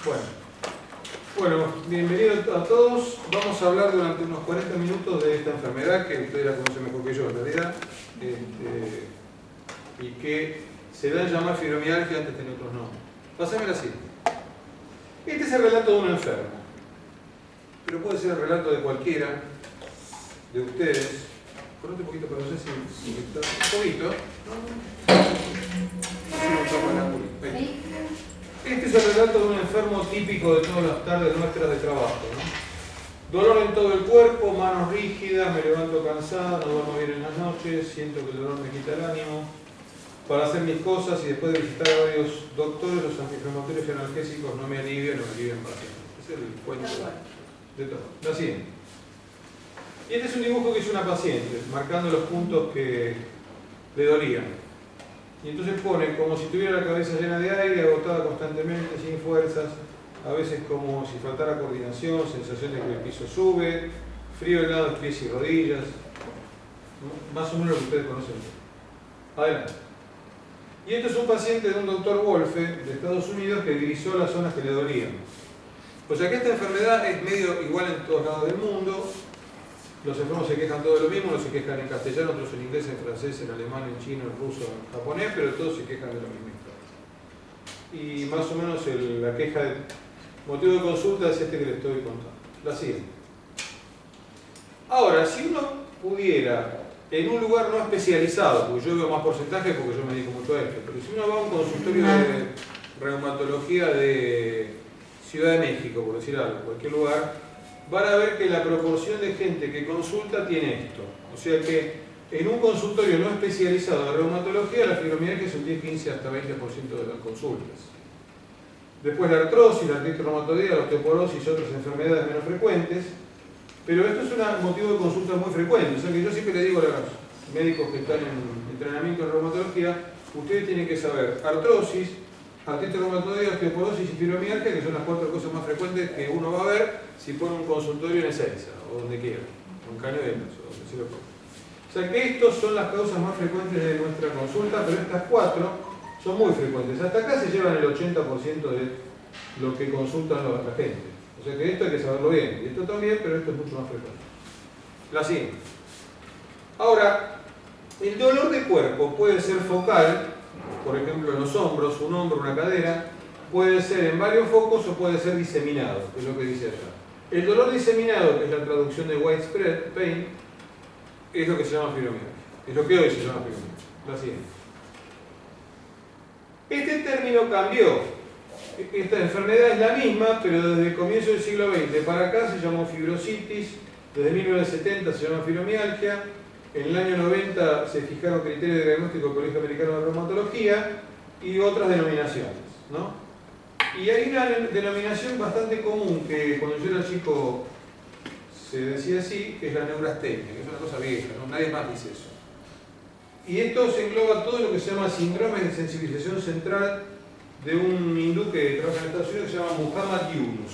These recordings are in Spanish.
Bueno, bienvenidos a todos. Vamos a hablar durante unos 40 minutos de esta enfermedad que ustedes la conocen mejor que yo en realidad, y que se da a llamar fibromialgia, antes tenía otros nombres. Pásamela así. Este es el relato de un enfermo, pero puede ser el relato de cualquiera de ustedes. Correte un poquito para no sé si está un poquito. Este es el relato de un enfermo típico de todas las tardes nuestras de trabajo, ¿no? Dolor en todo el cuerpo, manos rígidas, me levanto cansada, no duermo bien en las noches, siento que el dolor me quita el ánimo para hacer mis cosas y después de visitar a varios doctores, los antiinflamatorios y analgésicos no me alivian o me alivian bastante. Ese es el cuento de todo. La siguiente. Y este es un dibujo que hizo una paciente, marcando los puntos que le dolían. Y entonces pone como si tuviera la cabeza llena de aire, agotada constantemente, sin fuerzas, a veces como si faltara coordinación, sensación de que el piso sube, frío helado en pies y rodillas, ¿no? Más o menos lo que ustedes conocen. Adelante. Y este es un paciente de un doctor Wolfe de Estados Unidos que divisó las zonas que le dolían. O sea que esta enfermedad es medio igual en todos lados del mundo. Los enfermos se quejan todos de lo mismo, unos se quejan en castellano, otros en inglés, en francés, en alemán, en chino, en ruso, en japonés, pero todos se quejan de lo mismo. Y más o menos la queja de motivo de consulta es este que les estoy contando. La siguiente. Ahora, si uno pudiera, en un lugar no especializado, porque yo veo más porcentaje porque yo me dedico mucho a esto, pero si uno va a un consultorio de reumatología de Ciudad de México, por decir algo, cualquier lugar, van a ver que la proporción de gente que consulta tiene esto. O sea que en un consultorio no especializado de reumatología, la fibromialgia es un 10, 15 hasta 20% de las consultas. Después la artrosis, la artritis reumatoidea, la osteoporosis y otras enfermedades menos frecuentes. Pero esto es un motivo de consulta muy frecuente. O sea que yo siempre le digo a los médicos que están en entrenamiento en reumatología, ustedes tienen que saber artrosis, artritis reumatoidea, osteoporosis y fibromialgia, que son las 4 cosas más frecuentes que uno va a ver si pone un consultorio en Ezeiza, o donde quiera, o en Cañuelas, o donde se lo ponga. O sea que estas son las causas más frecuentes de nuestra consulta, pero estas 4 son muy frecuentes. Hasta acá se llevan el 80% de lo que consultan la gente. O sea que esto hay que saberlo bien. Y esto también, pero esto es mucho más frecuente. La siguiente. Ahora, el dolor de cuerpo puede ser focal, por ejemplo en los hombros, un hombro, una cadera, puede ser en varios focos o puede ser diseminado, que es lo que dice allá. El dolor diseminado, que es la traducción de widespread pain, es lo que se llama fibromialgia. Es lo que hoy se llama fibromialgia. La siguiente. Este término cambió. Esta enfermedad es la misma, pero desde el comienzo del siglo XX para acá se llamó fibrositis, desde 1970 se llama fibromialgia, en el año 90 se fijaron criterios de diagnóstico del Colegio Americano de Reumatología y otras denominaciones, ¿no? Y hay una denominación bastante común que cuando yo era chico se decía así, que es la neurastenia, que es una cosa vieja, ¿no? Nadie más dice eso. Y esto se engloba todo lo que se llama síndrome de sensibilización central de un hindú que trabaja en Estados Unidos que se llama Muhammad Yunus.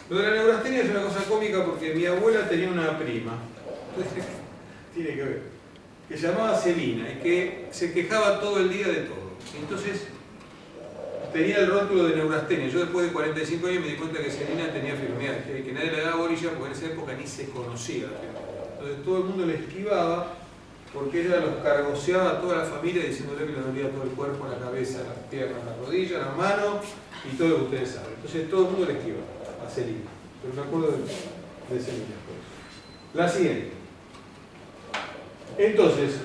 Lo de la neurastenia es una cosa cómica porque mi abuela tenía una prima, tiene que ver, que se llamaba Celina y que se quejaba todo el día de todo. Entonces tenía el rótulo de neurastenia. Yo después de 45 años me di cuenta que Celina tenía fibromialgia y que nadie le daba bolilla porque en esa época ni se conocía la fibromialgia. Entonces todo el mundo le esquivaba porque ella los cargoseaba a toda la familia diciéndole que le dolía todo el cuerpo, la cabeza, las piernas, las rodillas, las manos y todo lo que ustedes saben. Entonces todo el mundo le esquiva a Celina. Pero me acuerdo de Celina. La siguiente. Entonces,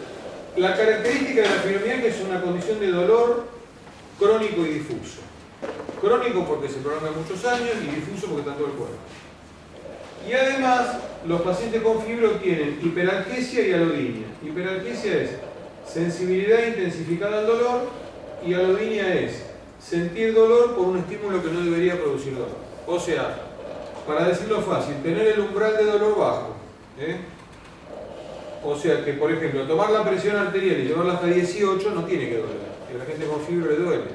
la característica de la fibromialgia es una condición de dolor crónico y difuso. Crónico porque se prolonga muchos años y difuso porque está todo el cuerpo. Y además, los pacientes con fibro tienen hiperalgesia y alodinia. Hiperalgesia es sensibilidad intensificada al dolor y alodinia es sentir dolor por un estímulo que no debería producir dolor. O sea, para decirlo fácil, tener el umbral de dolor bajo. O sea que, por ejemplo, tomar la presión arterial y llevarla hasta 18 no tiene que doler. Que a la gente con fibro le duele.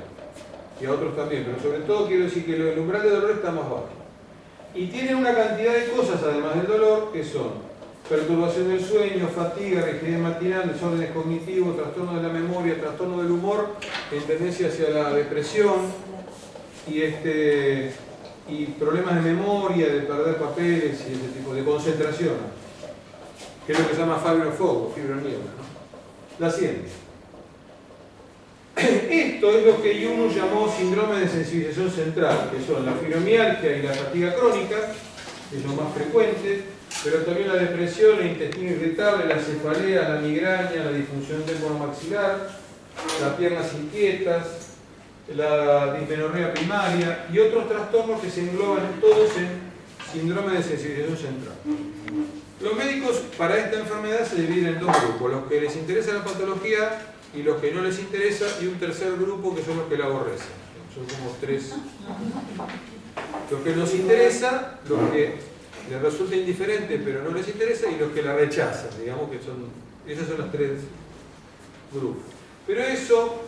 Y a otros también. Pero sobre todo quiero decir que el umbral de dolor está más bajo. Y tiene una cantidad de cosas, además del dolor, que son perturbación del sueño, fatiga, rigidez matinal, desórdenes cognitivos, trastorno de la memoria, trastorno del humor, en tendencia hacia la depresión, y problemas de memoria, de perder papeles y ese tipo de concentración, que es lo que se llama fibroniebla, ¿no? La siguiente. Esto es lo que Jung llamó síndrome de sensibilización central, que son la fibromialgia y la fatiga crónica, que son más frecuentes, pero también la depresión, el intestino irritable, la cefalea, la migraña, la disfunción temporomaxilar, las piernas inquietas, la dismenorrea primaria y otros trastornos que se engloban todos en síndrome de sensibilización central. Los médicos para esta enfermedad se dividen en dos grupos, los que les interesa la patología y los que no les interesa, y un tercer grupo que son los que la aborrecen. Son como tres. Los que nos interesa, los que les resulta indiferente pero no les interesa, y los que la rechazan, digamos que son, esos son los tres grupos. Pero eso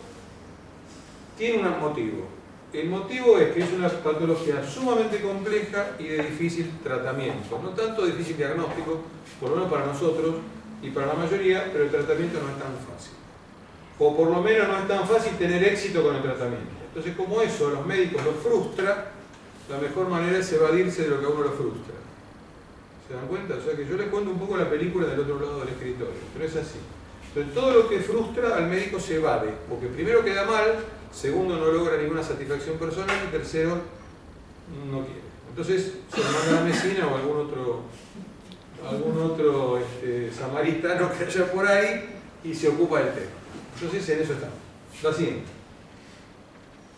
tiene un motivo. El motivo es que es una patología sumamente compleja y de difícil tratamiento. No tanto difícil diagnóstico, por lo menos para nosotros y para la mayoría, pero el tratamiento no es tan fácil. O por lo menos no es tan fácil tener éxito con el tratamiento. Entonces, como eso a los médicos los frustra, la mejor manera es evadirse de lo que a uno lo frustra. ¿Se dan cuenta? O sea que yo les cuento un poco la película del otro lado del escritorio, pero es así. Entonces, todo lo que frustra al médico se evade, porque primero queda mal, segundo no logra ninguna satisfacción personal y tercero no quiere. Entonces se lo manda a la Mesina o algún otro samaritano que haya por ahí y se ocupa del tema. Entonces en eso estamos. La siguiente.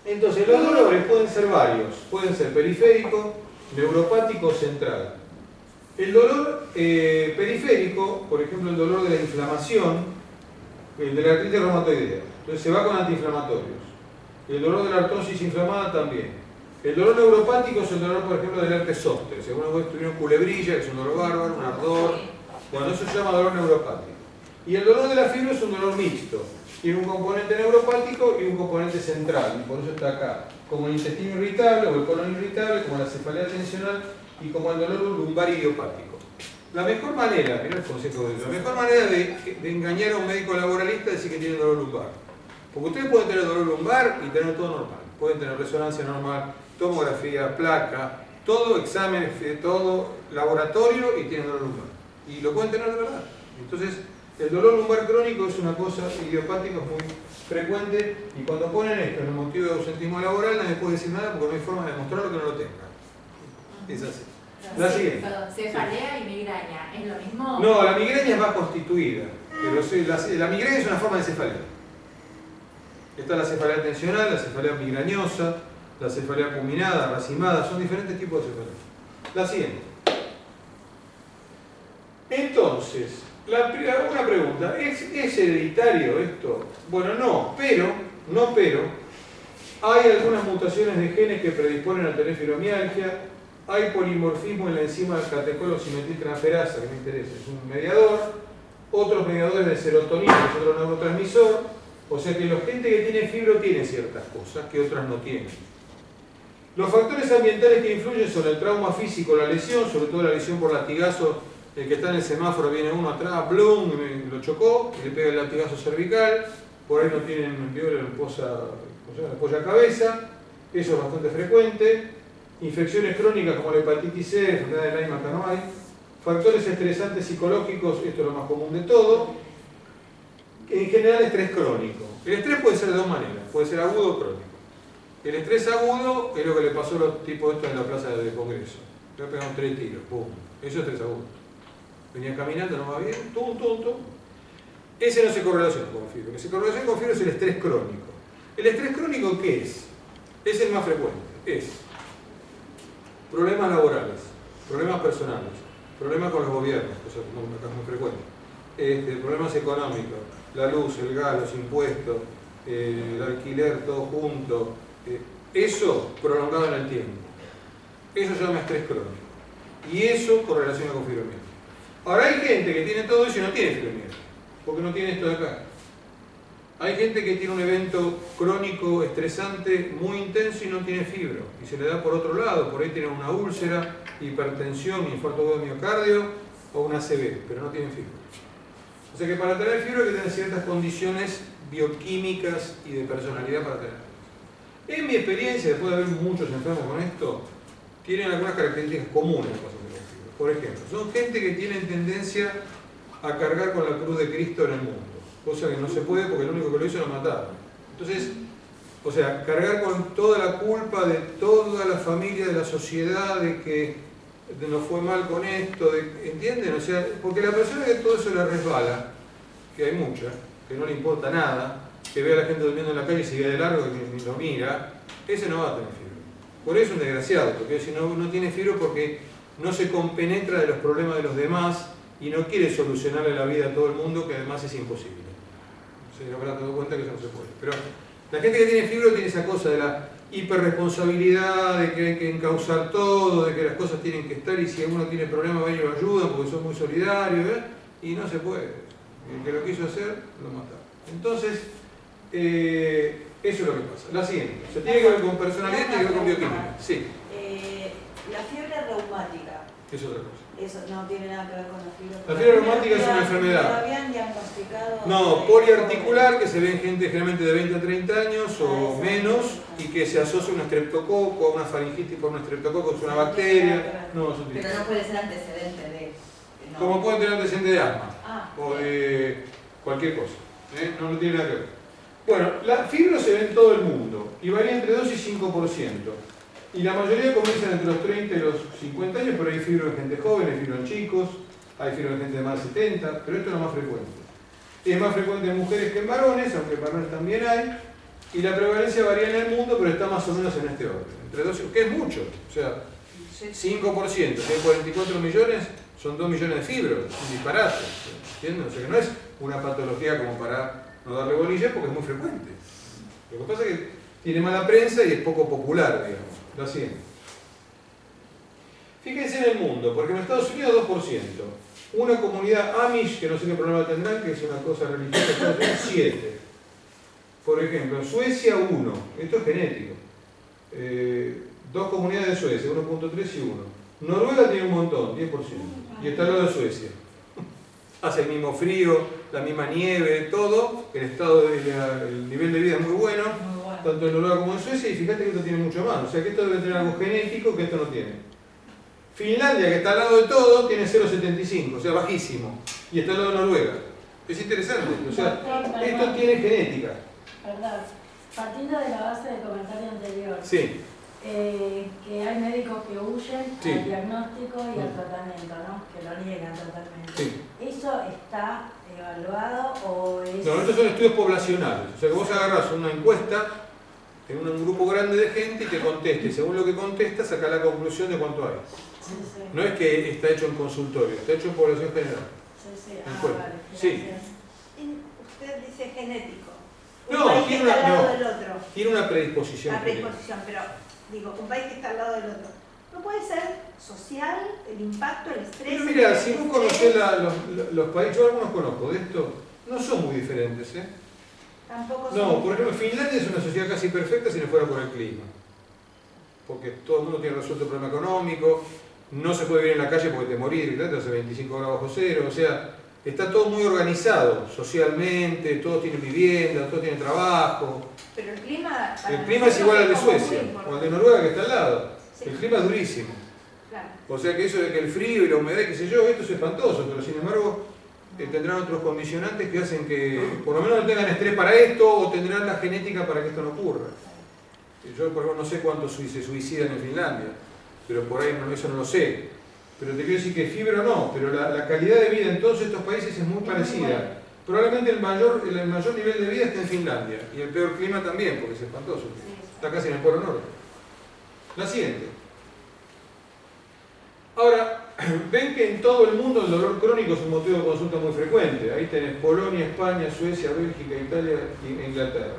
Entonces los dolores pueden ser varios, pueden ser periférico, neuropático o central. El dolor periférico, por ejemplo el dolor de la inflamación, el de la artritis reumatoidea, entonces se va con antiinflamatorios. El dolor de la artrosis inflamada también. El dolor neuropático es el dolor, por ejemplo, del herpes zóster. Si alguna vez tuvieron culebrilla, que es un dolor bárbaro, un ardor, bueno, eso se llama dolor neuropático. Y el dolor de la fibra es un dolor mixto. Tiene un componente neuropático y un componente central, y por eso está acá. Como el intestino irritable o el colon irritable, como la cefalea tensional y como el dolor lumbar idiopático. La mejor manera, mirá el consejo de Dios, la mejor manera de engañar a un médico laboralista es decir que tiene dolor lumbar. Porque ustedes pueden tener dolor lumbar y tener todo normal. Pueden tener resonancia normal, tomografía, placa, todo examen, todo laboratorio y tienen dolor lumbar. Y lo pueden tener de verdad. Entonces, el dolor lumbar crónico es una cosa idiopática muy frecuente y cuando ponen esto en el motivo de ausentismo laboral nadie puede decir nada porque no hay forma de demostrarlo que no lo tenga. Es así. La siguiente. Perdón, cefalea y migraña, ¿es lo mismo? No, la migraña es más constituida, pero la migraña es una forma de cefalea. Está la cefalea tensional, la cefalea migrañosa, la cefalea acuminada, racimada, son diferentes tipos de cefalea. La siguiente. Entonces, una pregunta, ¿es hereditario esto? Bueno, no, pero hay algunas mutaciones de genes que predisponen a tener fibromialgia, hay polimorfismo en la enzima catecol-oximetiltransferasa, que me interesa, es un mediador, otros mediadores de serotonina, que es otro neurotransmisor, o sea que la gente que tiene fibro tiene ciertas cosas que otras no tienen. Los factores ambientales que influyen son el trauma físico, la lesión, sobre todo la lesión por latigazo, el que está en el semáforo viene uno atrás, ¡blum!, lo chocó, y le pega el latigazo cervical, por ahí no tienen viola en polla cabeza, eso es bastante frecuente. Infecciones crónicas como la hepatitis C, enfermedad de Lyme acá no hay. Factores estresantes psicológicos, esto es lo más común de todo. En general estrés crónico. El estrés puede ser de dos maneras, puede ser agudo o crónico. El estrés agudo es lo que le pasó a los tipos estos en la plaza del Congreso. Le pegaron 3 tiros, pum. Eso es estrés agudo. Venía caminando, no va bien, tum. Ese no se correlaciona con fibra. Lo que se correlaciona con fibra es el estrés crónico. ¿El estrés crónico qué es? Es el más frecuente. Es problemas laborales, problemas personales, problemas con los gobiernos, cosa que acá es muy frecuente, problemas económicos, la luz, el gas, los impuestos, el alquiler, todo junto, eso prolongado en el tiempo. Eso se llama estrés crónico. Y eso correlaciona con fibromialgia. Ahora hay gente que tiene todo eso y no tiene fibromialgia, porque no tiene esto de acá. Hay gente que tiene un evento crónico, estresante, muy intenso y no tiene fibro. Y se le da por otro lado, por ahí tiene una úlcera, hipertensión, infarto de miocardio o una ACV, pero no tienen fibro. O sea que para tener fibra hay que tener ciertas condiciones bioquímicas y de personalidad para tenerla. En mi experiencia, después de haber muchos enfermos con esto, tienen algunas características comunes los pacientes con fibra. Por ejemplo, son gente que tiene tendencia a cargar con la cruz de Cristo en el mundo, cosa que no se puede porque el único que lo hizo lo mataron. Entonces, o sea, cargar con toda la culpa de toda la familia, de la sociedad, de que nos fue mal con esto, ¿entienden? O sea, porque la persona que todo eso le resbala, que hay mucha, que no le importa nada, que ve a la gente durmiendo en la calle y sigue de largo y ni lo mira, ese no va a tener fibra. Por eso es un desgraciado, porque si no tiene fibra porque no se compenetra de los problemas de los demás y no quiere solucionarle la vida a todo el mundo, que además es imposible. Se habrá dado cuenta que eso no se puede. Pero la gente que tiene fibra tiene esa cosa de la hiperresponsabilidad, de que hay que encauzar todo, de que las cosas tienen que estar y si uno tiene problemas van y lo ayudan porque son muy solidarios, y no se puede. El que lo quiso hacer, lo mataron. Entonces, eso es lo que pasa. La siguiente. Se tiene que ver con personalidad y tiene que ver con bioquímica. Sí. La fiebre reumática. Es otra cosa. Eso no tiene nada que ver con la fiebre. La fiebre reumática es una enfermedad. ¿Lo habían diagnosticado? No, poliarticular, que se ve en gente generalmente de 20 a 30 años o menos y que se asocia a un estreptococo, a una faringitis por un estreptococo, es una bacteria. No, eso tiene. Pero no puede ser antecedente de... No. Como pueden tener antecedentes de asma o bien. de cualquier cosa. No tiene nada que ver. Bueno, la fibra se ve en todo el mundo y varía entre 2 y 5%. Y la mayoría comienzan entre los 30 y los 50 años, pero hay fibra en gente joven, hay fibra en chicos, hay fibra en gente de más de 70, pero esto es lo más frecuente. Es más frecuente en mujeres que en varones, aunque en varones también hay, y la prevalencia varía en el mundo, pero está más o menos en este orden. Entre 2 que es mucho, o sea, 5%, si hay 44 millones, son 2 millones de fibras, un disparate, ¿entienden? O sea que no es una patología como para no darle bolilla porque es muy frecuente. Lo que pasa es que tiene mala prensa y es poco popular, digamos. La siguiente. Fíjense en el mundo, porque en Estados Unidos 2%. Una comunidad Amish, que no sé qué problema tendrán, que es una cosa religiosa, Estados Unidos 7. Por ejemplo, en Suecia 1. Esto es genético. 2 comunidades de Suecia, 1.3 y 1. Noruega tiene un montón, 10%. Y está al lado de Suecia. Hace el mismo frío, la misma nieve, todo. El nivel de vida es muy bueno. Tanto en Noruega como en Suecia, y fíjate que esto tiene mucho más. O sea que esto debe tener algo genético que esto no tiene. Finlandia, que está al lado de todo, tiene 0,75, o sea, bajísimo. Y está al lado de Noruega. Es interesante. O sea, esto tiene genética. Perdón. Partiendo de la base del comentario anterior, Sí. que hay médicos que huyen Sí. al diagnóstico y al tratamiento, ¿no? Que lo niegan totalmente. Sí. ¿Eso está evaluado o es...? No, estos son estudios poblacionales. O sea que vos agarrás una encuesta en un grupo grande de gente y te conteste. Según lo que contesta, saca la conclusión de cuánto hay. Sí, sí. No es que está hecho en consultorio, está hecho en población general. Sí, sí. Encuesta. Vale. Sí. Gracias. Usted dice genético. No, Un país que tiene está al una- lado no. del otro. Tiene una predisposición. La predisposición, pero digo, un país que está al lado del otro. ¿No puede ser social, el impacto, el estrés? Pero mira, el si vos estrés? conocés los países, yo algunos conozco de esto, no son muy diferentes, ¿eh? Tampoco No, son- por ejemplo, Finlandia es una sociedad casi perfecta si no fuera por el clima. Porque todo el mundo tiene resuelto el problema económico, no se puede vivir en la calle porque te morís, ¿verdad? Hace 25 grados bajo cero, o sea, está todo muy organizado socialmente, todos tienen vivienda, todos tienen trabajo. Pero el clima... para El clima es igual al de nosotros es como Suecia muy o al de importante. Noruega que está al lado. Sí. El clima es durísimo. Claro. O sea que eso de que el frío y la humedad, qué sé yo, esto es espantoso, pero sin embargo tendrán otros condicionantes que hacen que por lo menos no tengan estrés para esto o tendrán la genética para que esto no ocurra. Yo por ejemplo no sé cuántos se suicidan en Finlandia, pero por ahí eso no lo sé. Pero te quiero decir que fibra no, pero la calidad de vida en todos estos países es muy parecida. Probablemente el mayor nivel de vida está en Finlandia y el peor clima también, porque es espantoso. Está casi en el Polo Norte. La siguiente. Ahora, ven que en todo el mundo el dolor crónico es un motivo de consulta muy frecuente. Ahí tenés Polonia, España, Suecia, Bélgica, Italia e Inglaterra.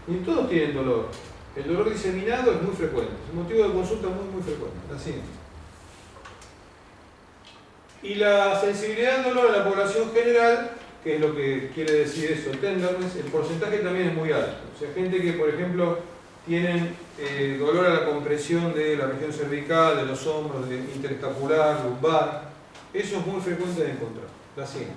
Y todos tienen dolor. El dolor diseminado es muy frecuente. Es un motivo de consulta muy frecuente. La siguiente. Y la sensibilidad al dolor en la población general, que es lo que quiere decir eso, el tenderness, el porcentaje también es muy alto. O sea, gente que, por ejemplo, tienen dolor a la compresión de la región cervical, de los hombros, de interescapular, lumbar, eso es muy frecuente de encontrar. La siguiente.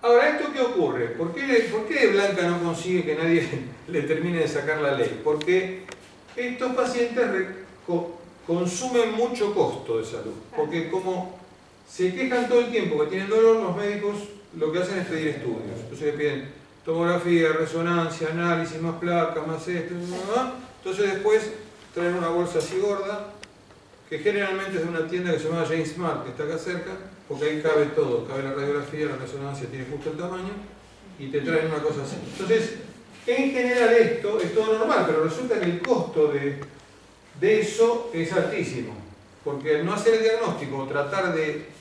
Ahora, ¿esto ¿qué ocurre? ¿Por qué Blanca no consigue que nadie le termine de sacar la ley? Porque estos pacientes consumen mucho costo de salud. Porque como se quejan todo el tiempo que tienen dolor, los médicos lo que hacen es pedir estudios. Entonces le piden tomografía, resonancia, análisis, más placas, más esto, entonces después traen una bolsa así gorda, que generalmente es de una tienda que se llama James Mart, que está acá cerca, porque ahí cabe todo, cabe la radiografía, la resonancia tiene justo el tamaño, y te traen una cosa así. Entonces, en general esto es todo normal, pero resulta que el costo de eso es altísimo, porque al no hacer el diagnóstico, tratar de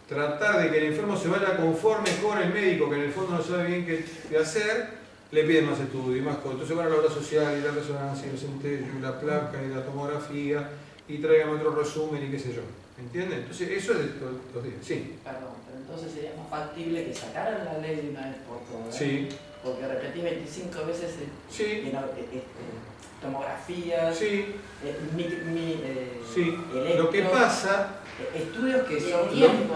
que el enfermo se vaya conforme con el médico, que en el fondo no sabe bien qué hacer, le piden más estudio y más cosas. Entonces van a la obra social y la resonancia y los centellos y la placa y la tomografía y traigan otro resumen y qué sé yo. ¿Entienden? Entonces eso es de todos los días. Sí. Perdón, pero entonces sería más factible que sacaran la ley de una vez por todas. Sí. Porque repetí 25 veces Sí. tomografías, Sí. sí. Lo que pasa... Estudios que son...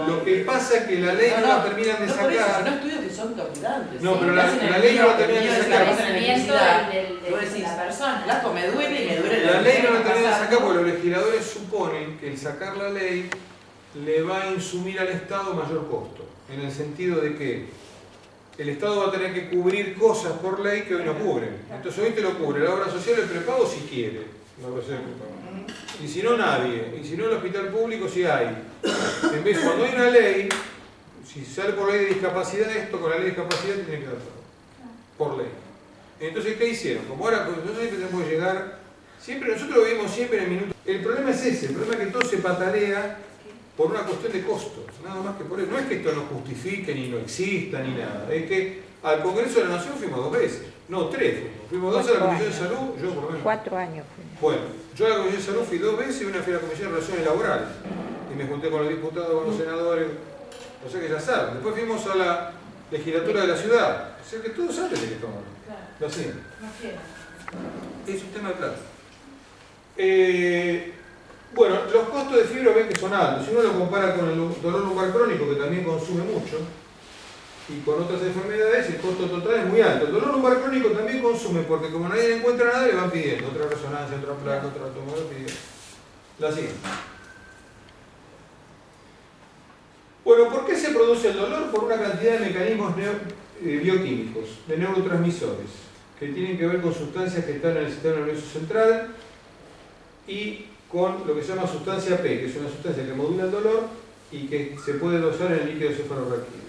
Lo que pasa es que la ley no la terminan de no sacar. por eso, sino estudios que son torturantes. No, ¿sí? pero la ley no la terminan de sacar. De la persona. Flaco, me duele y me duele La ley no la terminan de sacar porque los legisladores suponen que el sacar la ley le va a insumir al Estado mayor costo. En el sentido de que el Estado va a tener que cubrir cosas por ley que hoy no cubren. Entonces hoy te lo cubre la obra social, el prepago si quiere. La obra social, el prepago. Y si no, nadie. Y si no, el hospital público sí hay. En vez, cuando hay una ley, si sale por ley de discapacidad, esto con la ley de discapacidad tiene que dar todo. Por ley. Entonces, ¿qué hicieron? Como ahora, pues, nosotros siempre tenemos que llegar, nosotros lo vimos siempre en el minuto. El problema es ese, el problema es que todo se patalea por una cuestión de costo. Nada más que por eso. No es que esto no justifique, ni no exista, ni nada. Es que al Congreso de la Nación fuimos 2 veces. No, 3 fuimos. Fuimos 2 a la Comisión de Salud, yo por lo menos. 4 años fuimos. Bueno, yo a la Comisión de Salud fui 2 veces y una fui a la Comisión de Relaciones Laborales. Y me junté con los diputados, con los senadores. O sea que ya saben. Después fuimos a la legislatura de la ciudad. O sea que todos saben de qué estamos hablando. Lo hacían. Es un tema de plata. Bueno, los costos de fibra ven que son altos. Si uno lo compara con el dolor lumbar crónico, que también consume mucho, y con otras enfermedades, el costo total es muy alto. El dolor lumbar crónico también consume, porque como nadie encuentra nada, le van pidiendo otra resonancia, otra placa, otra tomografía. La siguiente. Bueno, ¿por qué se produce el dolor? Por una cantidad de mecanismos bioquímicos, de neurotransmisores, que tienen que ver con sustancias que están en el sistema nervioso central y con lo que se llama sustancia P, que es una sustancia que modula el dolor y que se puede dosar en el líquido cefalorraquídeo.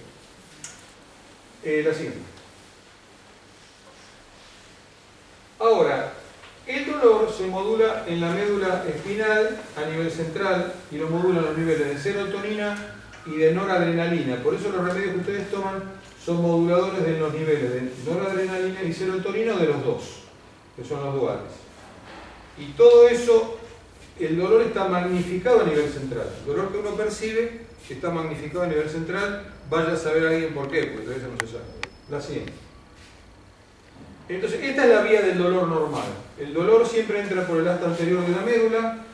La siguiente. Ahora, el dolor se modula en la médula espinal a nivel central y lo modula en los niveles de serotonina y de noradrenalina. Por eso los remedios que ustedes toman son moduladores de los niveles de noradrenalina y serotonina de los dos, que son los duales. Y todo eso, el dolor está magnificado a nivel central. El dolor que uno percibe está magnificado a nivel central. Vaya a saber alguien por qué, porque todavía no se sabe. La siguiente. Entonces, esta es la vía del dolor normal. El dolor siempre entra por el asta anterior de la médula,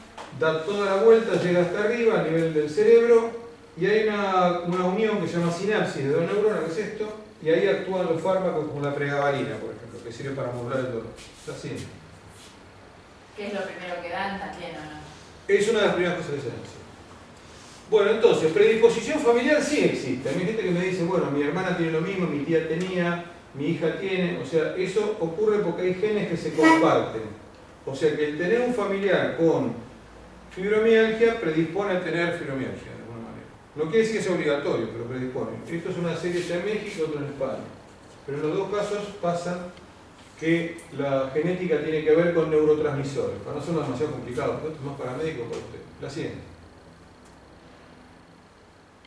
da toda la vuelta, llega hasta arriba, a nivel del cerebro, y hay una unión que se llama sinapsis de dos neuronas, que es esto, y ahí actúan los fármacos como la pregabalina, por ejemplo, que sirve para modular el dolor. La siguiente. ¿Qué es lo primero que dan también o no? Es una de las primeras cosas que se hacen. Bueno, entonces, predisposición familiar sí existe. Hay gente que me dice, bueno, mi hermana tiene lo mismo, mi tía tenía, mi hija tiene. O sea, eso ocurre porque hay genes que se comparten. O sea, que el tener un familiar con fibromialgia predispone a tener fibromialgia, de alguna manera. No quiere decir que sea obligatorio, pero predispone. Esto es una serie ya en México y otra en España. Pero en los dos casos pasa que la genética tiene que ver con neurotransmisores. Para no ser demasiado complicado, esto es más para médicos para usted. La siguiente.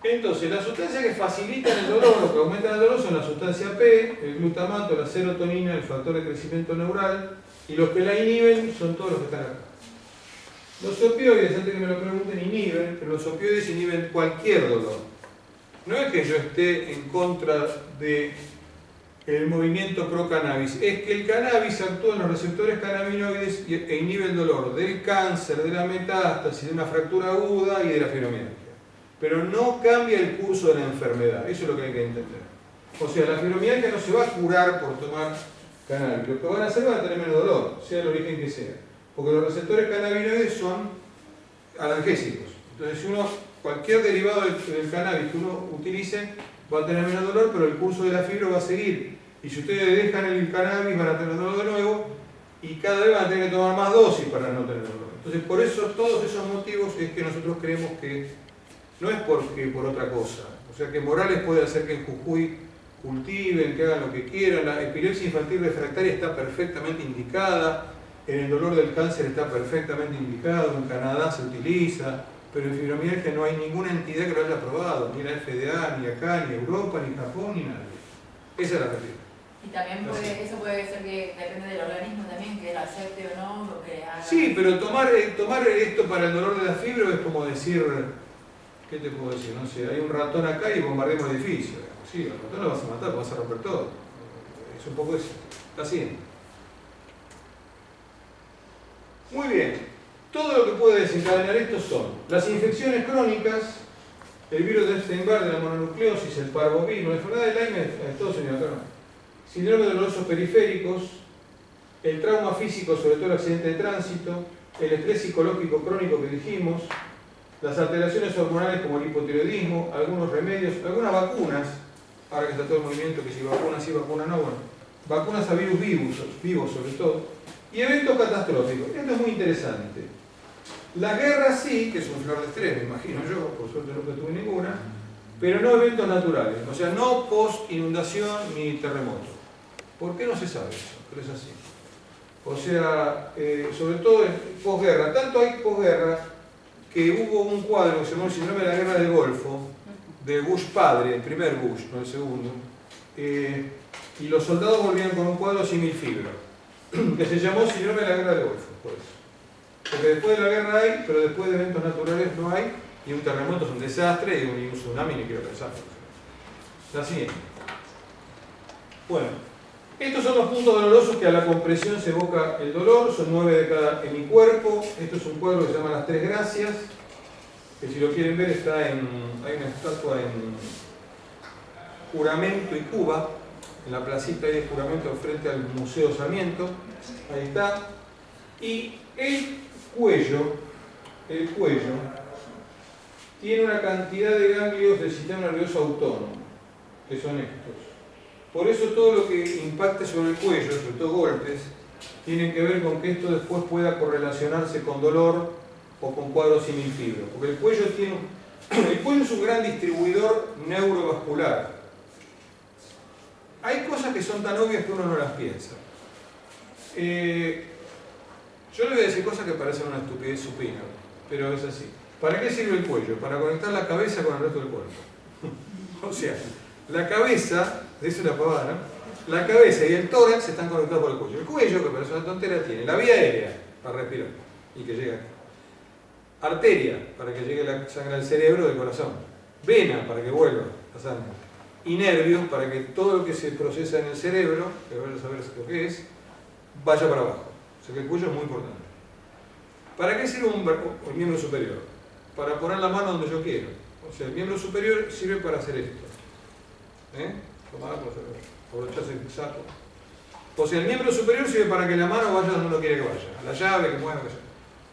Entonces, las sustancias que facilitan el dolor o que aumentan el dolor son la sustancia P, el glutamato, la serotonina, el factor de crecimiento neural, y los que la inhiben son todos los que están acá. Los opioides, antes que me lo pregunten, inhiben, pero los opioides inhiben cualquier dolor. No es que yo esté en contra de el movimiento pro cannabis, es que el cannabis actúa en los receptores cannabinoides e inhibe el dolor del cáncer, de la metástasis, de una fractura aguda y de la fibromialgia. Pero no cambia el curso de la enfermedad, eso es lo que hay que entender. O sea, la fibromialgia no se va a curar por tomar cannabis. Lo que van a hacer van a tener menos dolor, sea el origen que sea. Porque los receptores cannabinoides son analgésicos. Entonces, cualquier derivado del cannabis que uno utilice va a tener menos dolor, pero el curso de la fibra va a seguir. Y si ustedes dejan el cannabis van a tener dolor de nuevo y cada vez van a tener que tomar más dosis para no tener dolor. Entonces, por eso, todos esos motivos es que nosotros creemos que no es por otra cosa. O sea, que Morales puede hacer que en Jujuy cultiven, que hagan lo que quieran. La epilepsia infantil refractaria está perfectamente indicada, en el dolor del cáncer está perfectamente indicado, en Canadá se utiliza, pero en fibromialgia no hay ninguna entidad que lo haya aprobado, ni la FDA, ni acá, ni Europa, ni Japón, ni nadie. Esa es la realidad. Y también eso puede ser que depende del organismo también, que lo acepte o no, o que haga... Sí, pero tomar esto para el dolor de la fibra es como decir, ¿qué te puedo decir? No sé, hay un ratón acá y bombardeamos el edificio. Sí, el ratón lo vas a matar, lo vas a romper todo. Es un poco eso. Está así. Muy bien. Todo lo que puede desencadenar esto son las infecciones crónicas, el virus de Epstein-Barr, de la mononucleosis, el parvovirus, la enfermedad de Lyme, todo señor acá no. Síndrome dolorosos periféricos, el trauma físico, sobre todo el accidente de tránsito, el estrés psicológico crónico que dijimos, las alteraciones hormonales como el hipotiroidismo, algunos remedios, algunas vacunas, ahora que está todo el movimiento que si vacunas sí, vacunas no, bueno, vacunas a virus vivos sobre todo, y eventos catastróficos. Esto es muy interesante. La guerra sí, que es un flor de estrés, me imagino yo, por suerte nunca tuve ninguna, pero no eventos naturales, o sea, no post-inundación ni terremoto. ¿Por qué no se sabe eso? Pero es así. O sea, sobre todo en posguerra, tanto hay posguerra que hubo un cuadro que se llamó el síndrome de la guerra del Golfo, de Bush padre, el primer Bush, no el segundo, y los soldados volvían con un cuadro similfibro, que se llamó síndrome de la guerra del Golfo, por eso. Porque después de la guerra hay, pero después de eventos naturales no hay, y un terremoto es un desastre, y un tsunami ni quiero pensar. La siguiente. Bueno, estos son los puntos dolorosos que a la compresión se evoca el dolor, son 9 de cada en mi cuerpo. Esto es un cuadro que se llama Las Tres Gracias, que si lo quieren ver hay una estatua en Juramento y Cuba, en la placita de Juramento frente al Museo Sarmiento, ahí está. Y el cuello tiene una cantidad de ganglios del sistema nervioso autónomo, que son estos. Por eso todo lo que impacte sobre el cuello, sobre todo golpes, tiene que ver con que esto después pueda correlacionarse con dolor o con cuadros similfibro. Porque el cuello es un gran distribuidor neurovascular. Hay cosas que son tan obvias que uno no las piensa. Yo le voy a decir cosas que parecen una estupidez supina, pero es así. ¿Para qué sirve el cuello? Para conectar la cabeza con el resto del cuerpo. O sea, la cabeza, es una pavada, ¿no? La cabeza y el tórax están conectados por el cuello. El cuello, que parece una tontera, tiene la vía aérea para respirar y que llegue acá. Arteria, para que llegue la sangre al cerebro del corazón. Vena, para que vuelva la sangre. Y nervios, para que todo lo que se procesa en el cerebro, que van a saber lo que es, vaya para abajo. O sea que el cuello es muy importante. ¿Para qué sirve el miembro superior? Para poner la mano donde yo quiero. O sea, el miembro superior sirve para hacer esto. Tomar, abrocharse el saco. O sea, el miembro superior sirve para que la mano vaya donde uno quiere que vaya. A la llave, que mueva, que sea.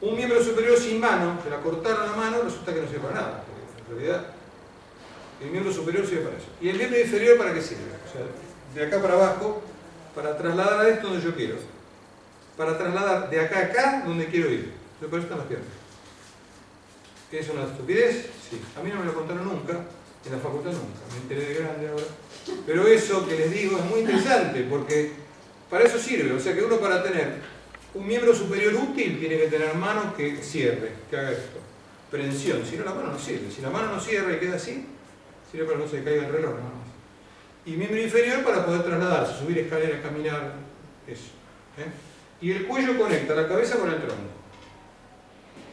Un miembro superior sin mano, que la cortaron la mano, resulta que no sirve para nada. En realidad, el miembro superior sirve para eso. ¿Y el miembro inferior para qué sirve? O sea, de acá para abajo, para trasladar a esto donde yo quiero. Para trasladar de acá a acá donde quiero ir. Por eso están las piernas. ¿Qué es una estupidez? Sí. A mí no me lo contaron nunca, en la facultad nunca. Me enteré de grande ahora. Pero eso que les digo es muy interesante, porque para eso sirve. O sea que uno para tener un miembro superior útil tiene que tener mano que cierre, que haga esto. Prensión, si no la mano no sirve. Si la mano no cierra y queda así, sirve para que no se caiga el reloj nada más. Y miembro inferior para poder trasladarse, subir escaleras, caminar, eso. Y el cuello conecta la cabeza con el tronco.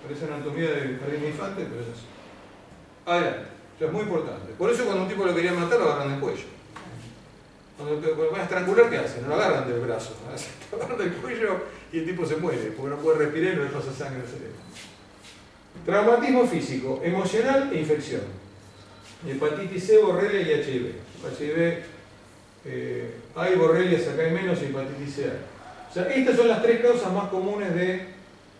Parece anatomía del jardín de infante, pero es así. Adelante. Eso es muy importante. Por eso cuando un tipo lo quería matar, lo agarran del cuello. Cuando lo van a estrangular, ¿qué hacen? No lo agarran del brazo, lo agarran del cuello y el tipo se muere, porque no puede respirar y no le pasa sangre al cerebro. Traumatismo físico, emocional e infección. Hepatitis C, borrelia y HIV. HIV hay borrelias, acá hay menos hepatitis A. O sea, estas son las tres causas más comunes de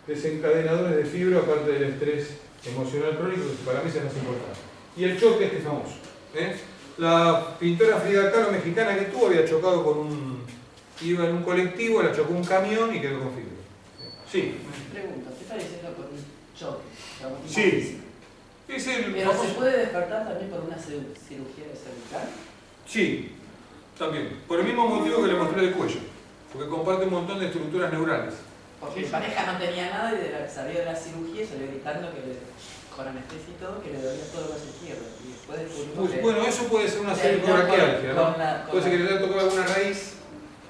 desencadenadores de fibra, aparte del estrés emocional crónico, que para mí es el más importante. Y el choque este famoso. La pintora Frida Kahlo, mexicana que tuvo, había chocado iba en un colectivo, la chocó un camión y quedó con fibra. Sí. Pregunta, ¿qué está diciendo con un choque? Traumatismo Sí. físico? Es el ¿Pero famoso- se puede despertar también por una cirugía de cervical? Sí, también. Por el mismo motivo que le mostré del cuello. Porque comparte un montón de estructuras neurales. Porque mi pareja no tenía nada y salió de la cirugía y salió gritando con anestesia y todo, que le dolía todo el brazo izquierdo. Y después descubrimos que Bueno, eso puede ser una terminó cervicobraquialgia, ¿no? con la- Puede ser que le haya tocado alguna raíz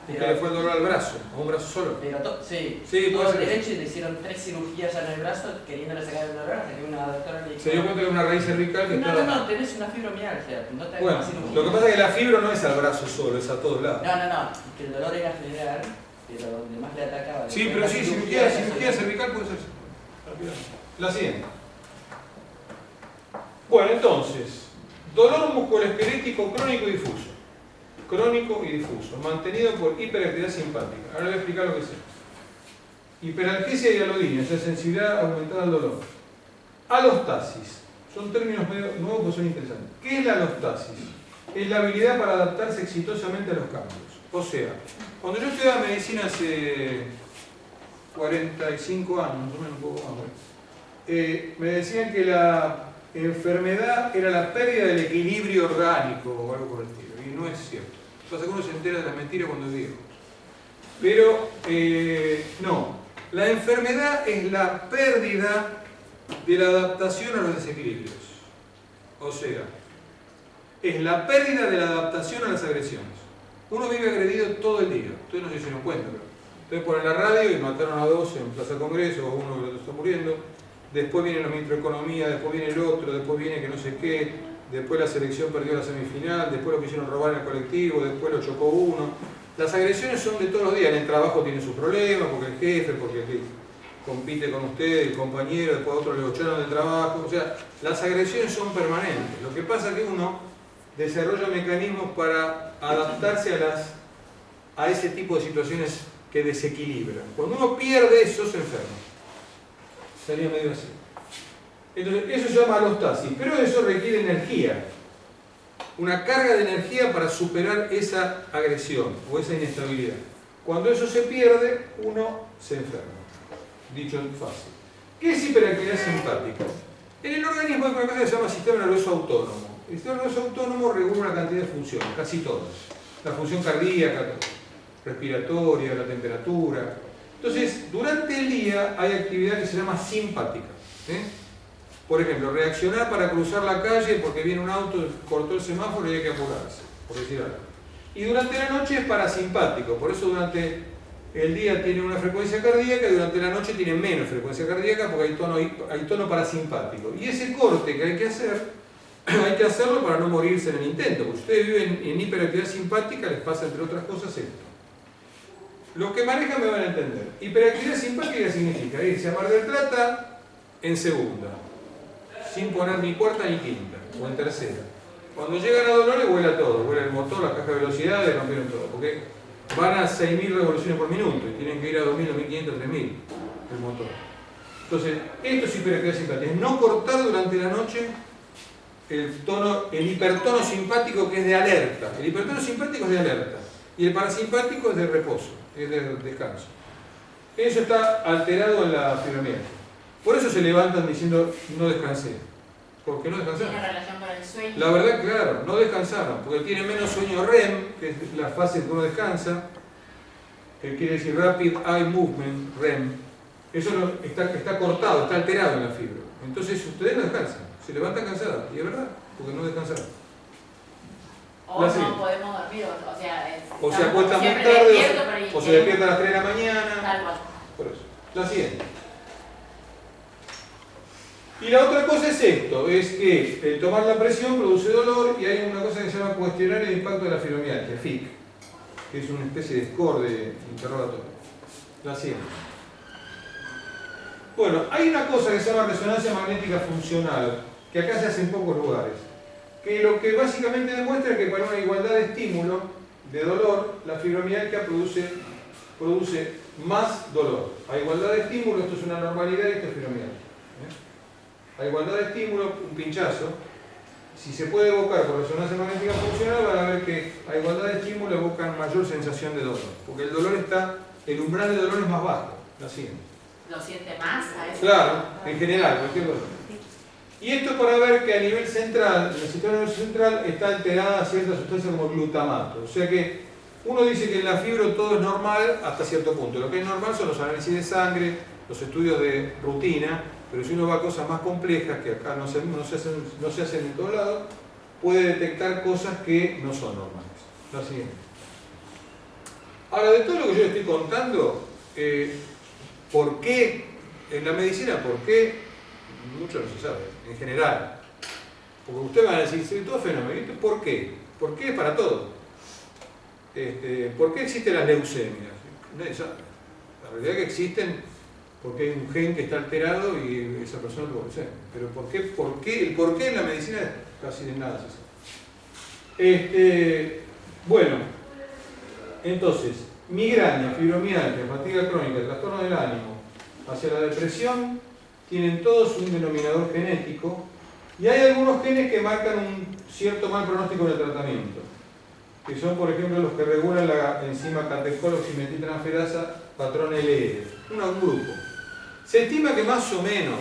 y que le fue el dolor al brazo, o un brazo solo. Pero sí, Sí, todo puede el ser. derecho y le hicieron 3 cirugías ya en el brazo queriéndole sacar el dolor hasta que una doctora le dijo: Se dio cuenta que era una raíz cervical que no, estaba... no, tenés una fibromialgia, no te hagas Bueno, más cirugía. lo que pasa es que la fibra no es al brazo solo, es a todos lados. No, que el dolor era general, pero donde más le atacaba. Sí, después pero de sí, la cirugía cervical puede ser. La siguiente. Bueno, entonces, dolor musculoesquelético crónico y difuso. Crónico y difuso, mantenido por hiperactividad simpática. Ahora voy a explicar lo que es. Hiperalgesia y alodinia, o sea, sensibilidad aumentada al dolor. Alostasis. Son términos medio nuevos que son interesantes. ¿Qué es la alostasis? Es la habilidad para adaptarse exitosamente a los cambios. O sea, cuando yo estudiaba medicina hace 45 años, más o menos un poco más, me decían que la enfermedad era la pérdida del equilibrio orgánico o algo por el estilo. Y no es cierto. Pasa que uno se entera de las mentiras cuando es viejo. Pero no. La enfermedad es la pérdida de la adaptación a los desequilibrios. O sea, es la pérdida de la adaptación a las agresiones. Uno vive agredido todo el día. Ustedes no se dieron cuenta, pero ustedes ponen la radio y mataron a 2 en Plaza Congreso, o uno que está muriendo. Después viene la ministra de Economía, después viene el otro, después viene que no sé qué, después la selección perdió la semifinal, después lo quisieron robar en el colectivo, después lo chocó uno. Las agresiones son de todos los días. En el trabajo tienen sus problemas, porque el jefe, porque el que compite con usted, el compañero, después a otro le echaron del trabajo. O sea, las agresiones son permanentes. Lo que pasa es que uno desarrolla mecanismos para adaptarse a ese tipo de situaciones que desequilibran. Cuando uno pierde eso, se enferma. Sería medio así. Entonces, eso se llama alostasis, pero eso requiere energía. Una carga de energía para superar esa agresión o esa inestabilidad. Cuando eso se pierde, uno se enferma. Dicho fácil. ¿Qué es hiperactividad simpática? En el organismo hay una cosa que se llama sistema nervioso autónomo. El sistema nervioso autónomo regula una cantidad de funciones, casi todas. La función cardíaca, respiratoria, la temperatura. Entonces, durante el día hay actividad que se llama simpática. Por ejemplo, reaccionar para cruzar la calle porque viene un auto, cortó el semáforo y hay que apurarse, por decir algo. Y durante la noche es parasimpático, por eso durante el día tiene una frecuencia cardíaca y durante la noche tiene menos frecuencia cardíaca porque hay tono parasimpático. Y ese corte que hay que hacer, hay que hacerlo para no morirse en el intento, porque si ustedes viven en hiperactividad simpática les pasa entre otras cosas esto. Los que manejan me van a entender. Hiperactividad simpática significa irse a Mar del Plata en segunda, sin poner ni cuarta ni quinta, o en tercera. Cuando llegan a Dolores vuela todo, vuela el motor, la caja de velocidades, rompieron todo, porque van a 6.000 revoluciones por minuto y tienen que ir a 2.000, 2.500, 3.000 el motor. Entonces, esto es hiperactividad simpática, es no cortar durante la noche el hipertono simpático que es de alerta. El hipertono simpático es de alerta y el parasimpático es de reposo, es de descanso. Eso está alterado en la fibromialgia. Por eso se levantan diciendo no descansé. Porque no descansaron. Tiene relación con el sueño. La verdad, claro, no descansaron, porque tienen menos sueño REM, que es la fase en que uno descansa, que quiere decir Rapid Eye Movement, REM. Eso está cortado, está alterado en la fibra. Entonces ustedes no descansan, se levantan cansados, y es verdad, porque no descansaron. O La no siguiente. podemos dormir, o sea, O se acuestan muy siempre tarde, despierto, pero o se despiertan a las 3 de la mañana. Tal cual. Por eso. La siguiente. Y la otra cosa es esto, es que el tomar la presión produce dolor y hay una cosa que se llama cuestionario de impacto de la fibromialgia, FIC, que es una especie de score de interrogatorio. La siguiente. Bueno, hay una cosa que se llama resonancia magnética funcional, que acá se hace en pocos lugares, que lo que básicamente demuestra es que para una igualdad de estímulo de dolor, la fibromialgia produce más dolor. A igualdad de estímulo, esto es una normalidad y esto es fibromialgia. A igualdad de estímulo, un pinchazo, si se puede evocar por resonancia magnética funcional, van a ver que a igualdad de estímulo evocan mayor sensación de dolor, porque el umbral de dolor es más bajo. La siguiente. ¿Lo siente más a eso? Claro, en general, cualquier dolor. Y esto para ver que a nivel central, en el sistema nervioso central, está alterada cierta sustancia como glutamato. O sea que uno dice que en la fibro todo es normal hasta cierto punto. Lo que es normal son los análisis de sangre, los estudios de rutina, pero si uno va a cosas más complejas, que acá no se hacen en todos lados, puede detectar cosas que no son normales. La siguiente. Ahora, de todo lo que yo estoy contando, ¿por qué en la medicina? ¿Por qué? Mucho no se sabe, en general. Porque ustedes van a decir, sí, todo fenómeno. ¿Por qué? ¿Por qué para todo? ¿Por qué existen las leucemias? Nadie sabe. La realidad es que existen porque hay un gen que está alterado y esa persona tuvo leucemia. Pero el por qué en la medicina casi de nada se sabe. Bueno, entonces, migraña, fibromialgia, fatiga crónica, trastorno del ánimo, hacia la depresión, tienen todos un denominador genético y hay algunos genes que marcan un cierto mal pronóstico en el tratamiento, que son, por ejemplo, los que regulan la enzima catecol-oximetiltransferasa patrón LE, un grupo. Se estima que más o menos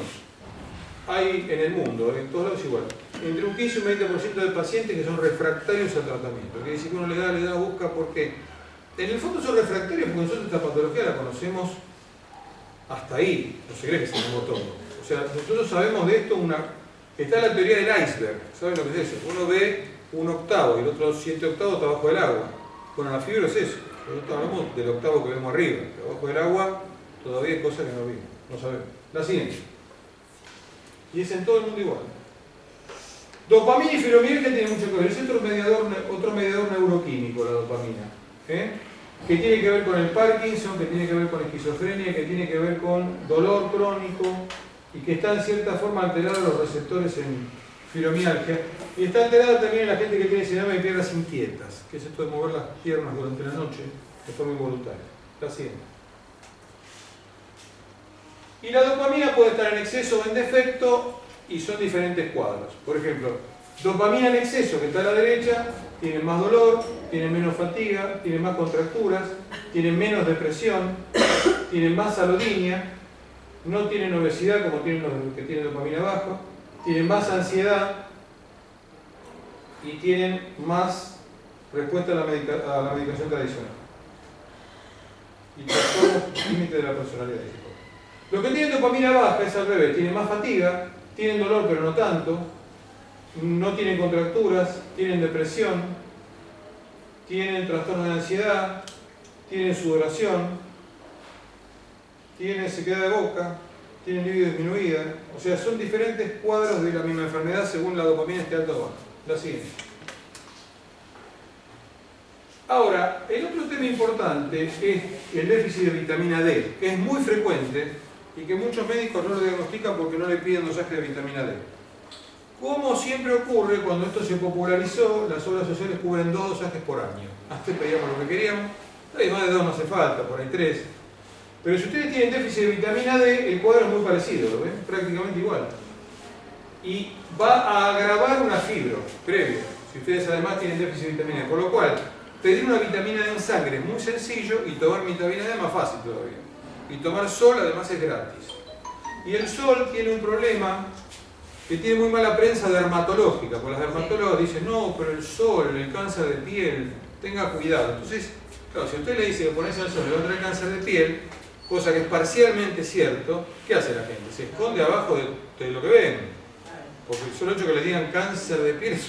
hay en el mundo, en todos lados igual, entre un 15 y un 20% de pacientes que son refractarios al tratamiento. Quiere decir que uno le da, busca, ¿por qué? En el fondo son refractarios porque nosotros esta patología la conocemos hasta ahí, no se cree que se tomó todo. O sea, nosotros sabemos de esto, está la teoría del iceberg, ¿saben lo que es eso? Uno ve 1/8 y el otro 7/8 está abajo del agua. Bueno, la fibra es eso, nosotros hablamos del octavo que vemos arriba, que abajo del agua todavía hay cosas que no vimos, no sabemos. La siguiente. Y es en todo el mundo igual. Dopamina y fibromialgia tienen mucho que ver, es otro mediador neuroquímico la dopamina. Que tiene que ver con el Parkinson, que tiene que ver con esquizofrenia, que tiene que ver con dolor crónico y que está en cierta forma alterado los receptores en fibromialgia. Y está alterado también en la gente que tiene síndrome de piernas inquietas, que es esto de mover las piernas durante la noche de forma involuntaria. La siguiente. Y la dopamina puede estar en exceso o en defecto y son diferentes cuadros. Por ejemplo, dopamina en exceso, que está a la derecha, tiene más dolor, tiene menos fatiga, tiene más contracturas, tiene menos depresión, tienen más alodinia, no tienen obesidad como tienen los que tienen dopamina baja, tienen más ansiedad y tienen más respuesta a la medicación tradicional. Y trastornos límite de la personalidad. Los que tienen dopamina baja es al revés, tienen más fatiga, tienen dolor pero no tanto, no tienen contracturas, tienen depresión, tienen trastorno de ansiedad, tienen sudoración, tienen sequedad de boca, tienen libido disminuida. O sea, son diferentes cuadros de la misma enfermedad según la dopamina esté alta o baja. La siguiente. Ahora, el otro tema importante es el déficit de vitamina D, que es muy frecuente y que muchos médicos no lo diagnostican porque no le piden dosaje de vitamina D. Como siempre ocurre, cuando esto se popularizó, las obras sociales cubren 2 dosajes por año. Antes pedíamos lo que queríamos, hay más de 2 no hace falta, por ahí 3. Pero si ustedes tienen déficit de vitamina D, el cuadro es muy parecido, ¿lo ven? Prácticamente igual. Y va a agravar una fibra previa, si ustedes además tienen déficit de vitamina D. Por lo cual, pedir una vitamina D en sangre es muy sencillo y tomar vitamina D es más fácil todavía. Y tomar sol además es gratis. Y el sol tiene un problema que tiene muy mala prensa dermatológica, porque las dermatólogos dicen, no, pero el sol, el cáncer de piel, tenga cuidado. Entonces, claro, si usted le dice que ponerse al sol le va a traer cáncer de piel, cosa que es parcialmente cierto, ¿qué hace la gente? Se esconde abajo de lo que ven. Porque el solo hecho que le digan cáncer de piel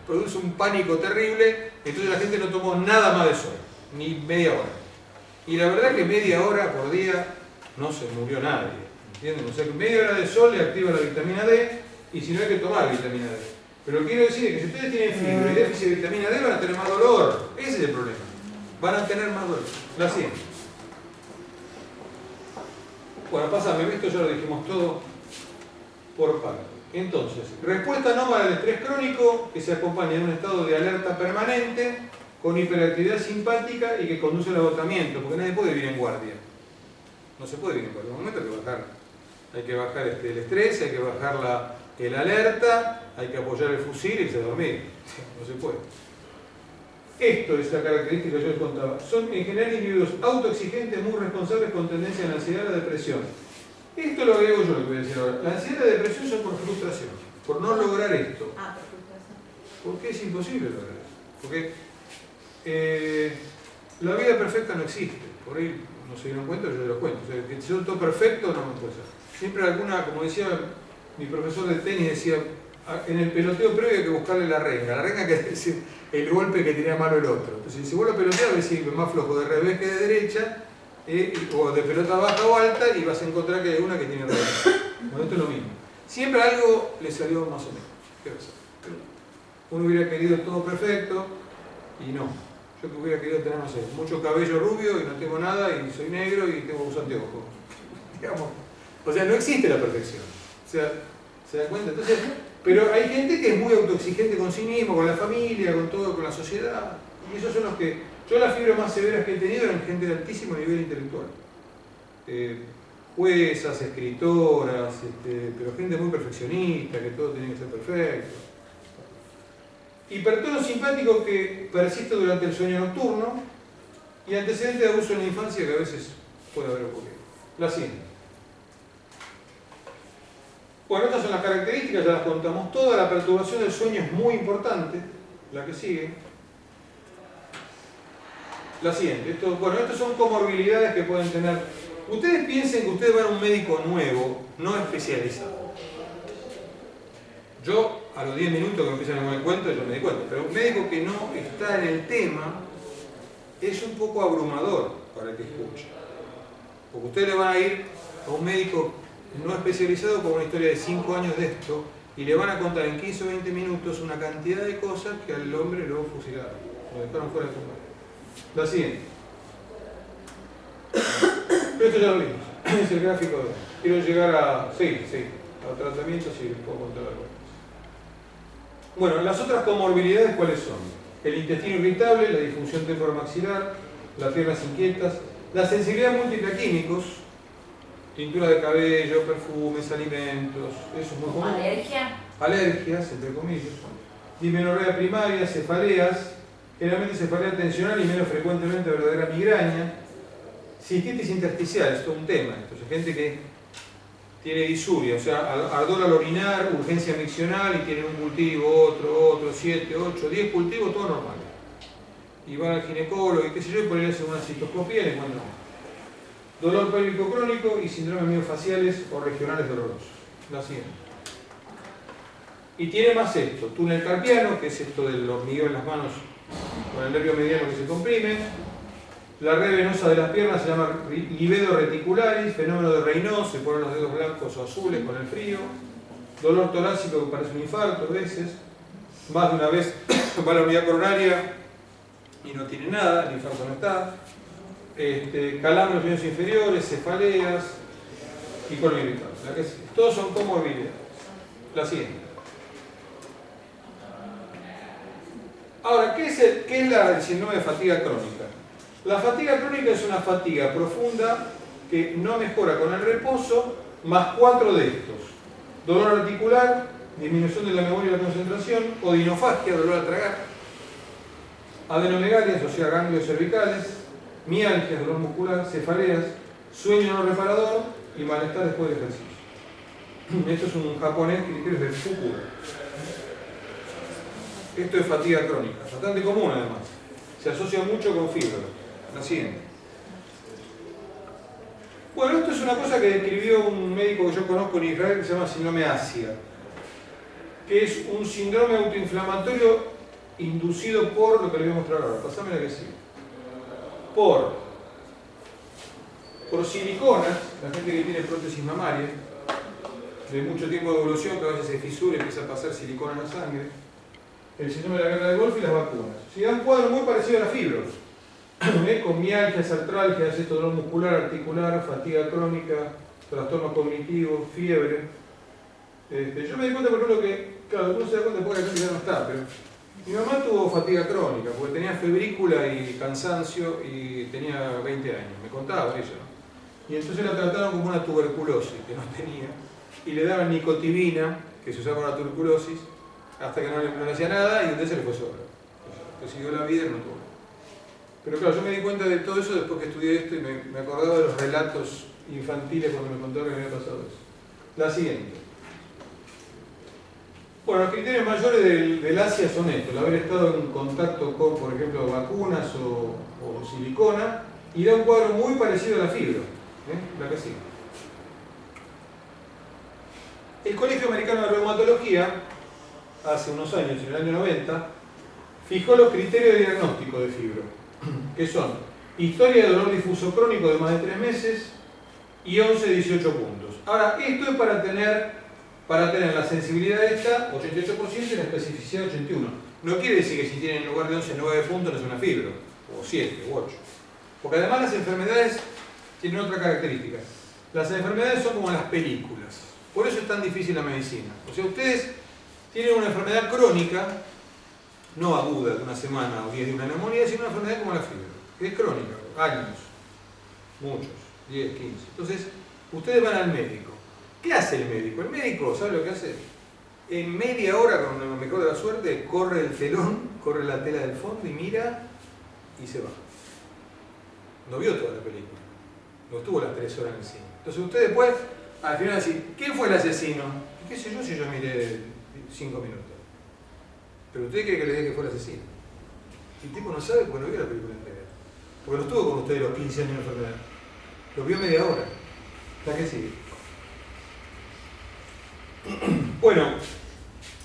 produce un pánico terrible, entonces la gente no tomó nada más de sol, ni media hora. Y la verdad que media hora por día no se murió nadie, ¿entienden? O sea que media hora de sol le activa la vitamina D, y si no hay que tomar vitamina D. Pero lo que quiero decir es que si ustedes tienen fibra y déficit de vitamina D van a tener más dolor. Ese es el problema. Van a tener más dolor. La siguiente. Bueno, pásame, esto ya lo dijimos todo por parte. Entonces, respuesta anómala al estrés crónico que se acompaña de un estado de alerta permanente con hiperactividad simpática y que conduce al agotamiento, porque nadie puede vivir en guardia. No se puede vivir en guardia. En un momento hay que bajar el estrés, hay que bajar el alerta, hay que apoyar el fusil y irse a dormir. No se puede. Esto es la característica que yo les contaba. Son en general individuos autoexigentes, muy responsables, con tendencia a la ansiedad y la depresión. Esto lo agrego yo, lo que voy a decir ahora. La ansiedad y la depresión son por frustración, por no lograr esto. Ah, por frustración. Porque es imposible lograr eso. Porque la vida perfecta no existe. Por ahí no se dieron cuenta, yo les lo cuento. O sea, que si yo todo perfecto, no me puede ser. Siempre alguna, como decía mi profesor de tenis, decía, en el peloteo previo hay que buscarle la renga. La renga quiere decir el golpe que tenía malo el otro. Entonces, si vos lo peloteas, ves si es más flojo de revés que de derecha, o de pelota baja o alta, y vas a encontrar que hay una que tiene revés. Bueno, esto es lo mismo. Siempre algo le salió más o menos. ¿Qué va a ser? Uno hubiera querido todo perfecto, y no. Yo que hubiera querido tener, no sé, mucho cabello rubio y no tengo nada, y soy negro y tengo unos anteojos. Digamos. O sea, no existe la perfección. O sea, ¿se dan cuenta? Entonces, pero hay gente que es muy autoexigente con sí mismo, con la familia, con todo, con la sociedad. Y esos son los que... Yo las fibras más severas que he tenido eran gente de altísimo nivel intelectual. Juezas, escritoras, pero gente muy perfeccionista, que todo tenía que ser perfecto. Hipertono simpático que persiste durante el sueño nocturno y antecedente de abuso en la infancia que a veces puede haber ocurrido. La siguiente. Bueno, estas son las características, ya las contamos todas. La perturbación del sueño es muy importante. La que sigue. La siguiente. Estas son comorbilidades que pueden tener. Ustedes piensen que ustedes van a un médico nuevo, no especializado. Yo, a los 10 minutos que empiezan a dar cuenta, yo me di cuenta. Pero un médico que no está en el tema es un poco abrumador para el que escucha. Porque ustedes le van a ir a un médico no especializado con una historia de 5 años de esto y le van a contar en 15 o 20 minutos una cantidad de cosas que al hombre lo fusilaron, lo dejaron fuera de combate. La siguiente. Esto ya lo vimos, es el gráfico de... Quiero llegar a... a tratamientos y les puedo contar algo. Bueno, las otras comorbilidades, ¿cuáles son? El intestino irritable, la disfunción temporomaxilar, las piernas inquietas, la sensibilidad múltiple a químicos, tintura de cabello, perfumes, alimentos, eso es muy común. ¿Alergia? Alergias, entre comillas. Dismenorrea primaria, cefaleas, generalmente cefalea tensional y menos frecuentemente verdadera migraña. Cistitis intersticial, es todo un tema. Entonces, gente que tiene disuria, o sea, ardor al orinar, urgencia miccional y tienen un cultivo, otro, 7, 8, 10 cultivos, todo normal. Y van al ginecólogo y qué sé yo, y por ahí hacen una citoscopía y le encuentran dolor pélvico crónico y síndromes miofaciales o regionales dolorosos. La siguiente. Y tiene más esto, túnel carpiano, que es esto del hormigueo en las manos con el nervio mediano que se comprime. La red venosa de las piernas se llama livedo reticularis, fenómeno de Raynaud, se ponen los dedos blancos o azules con el frío. Dolor torácico que parece un infarto a veces. Más de una vez va a la unidad coronaria y no tiene nada, el infarto no está. Calambres en los miembros inferiores, cefaleas y colon irritable. Todos son comorbilidades. La siguiente. Ahora, ¿qué es el síndrome de fatiga crónica? La fatiga crónica es una fatiga profunda que no mejora con el reposo, más 4 de estos. Dolor articular, disminución de la memoria y la concentración, odinofagia, dolor al tragar, adenomegalias, o sea, ganglios cervicales, mialgias, dolor muscular, cefaleas, sueño no reparador y malestar después del ejercicio. Esto es un japonés que creo que es de Fukura. Esto es fatiga crónica, bastante común además. Se asocia mucho con fibra. La siguiente. Bueno, esto es una cosa que describió un médico que yo conozco en Israel que se llama síndrome Asia, que es un síndrome autoinflamatorio inducido por lo que le voy a mostrar ahora. Pasame la que sigue. Por siliconas, la gente que tiene prótesis mamaria, de mucho tiempo de evolución, que a veces se fisura y empieza a pasar silicona en la sangre, el síndrome de la guerra de Golfo y las vacunas. Se da un cuadro muy parecido a la fibrosis, con mialgias, artralgias, esto dolor muscular, articular, fatiga crónica, trastornos cognitivos, fiebre. Yo me di cuenta, por ejemplo, que, claro, uno se da cuenta después que la gente ya no está, pero Mi mamá tuvo fatiga crónica porque tenía febrícula y cansancio y tenía 20 años, me contaba ella. Y entonces la trataron como una tuberculosis que no tenía y le daban nicotinamida, que se usaba para la tuberculosis, hasta que no le hacía nada y un día se le fue sola. Entonces siguió la vida y no tuvo. Pero claro, yo me di cuenta de todo eso después que estudié esto y me acordaba de los relatos infantiles cuando me contaron que me había pasado eso. La siguiente. Bueno, los criterios mayores del Asia son estos: el haber estado en contacto con, por ejemplo, vacunas o silicona, y da un cuadro muy parecido a la fibra, la que sigue. El Colegio Americano de Reumatología, hace unos años, en el año 90, fijó los criterios de diagnóstico de fibra, que son historia de dolor difuso crónico de más de 3 meses y 11-18 puntos. Ahora, esto es para tener la sensibilidad esta 88% y la especificidad 81%. No quiere decir que si tienen en lugar de 11, 9 puntos no es una fibra, o 7, u 8. Porque además las enfermedades tienen otra característica. Las enfermedades son como las películas. Por eso es tan difícil la medicina. O sea, ustedes tienen una enfermedad crónica, no aguda de una semana o 10 de una neumonía, sino una enfermedad como la fibra, que es crónica, años, muchos, 10, 15. Entonces, ustedes van al médico. ¿Qué hace el médico? El médico, ¿sabe lo que hace? En media hora, con lo mejor de la suerte, corre el telón, corre la tela del fondo y mira y se va. No vio toda la película, no estuvo las 3 horas en el cine. Entonces usted después, al final, decir, ¿quién fue el asesino? ¿Qué sé yo si yo miré 5 minutos? Pero usted cree que le dije que fue el asesino. Y el tipo no sabe porque no vio la película entera. Porque no estuvo con ustedes los 15 años de enfermedad. Lo vio media hora. ¿La que sigue? Bueno,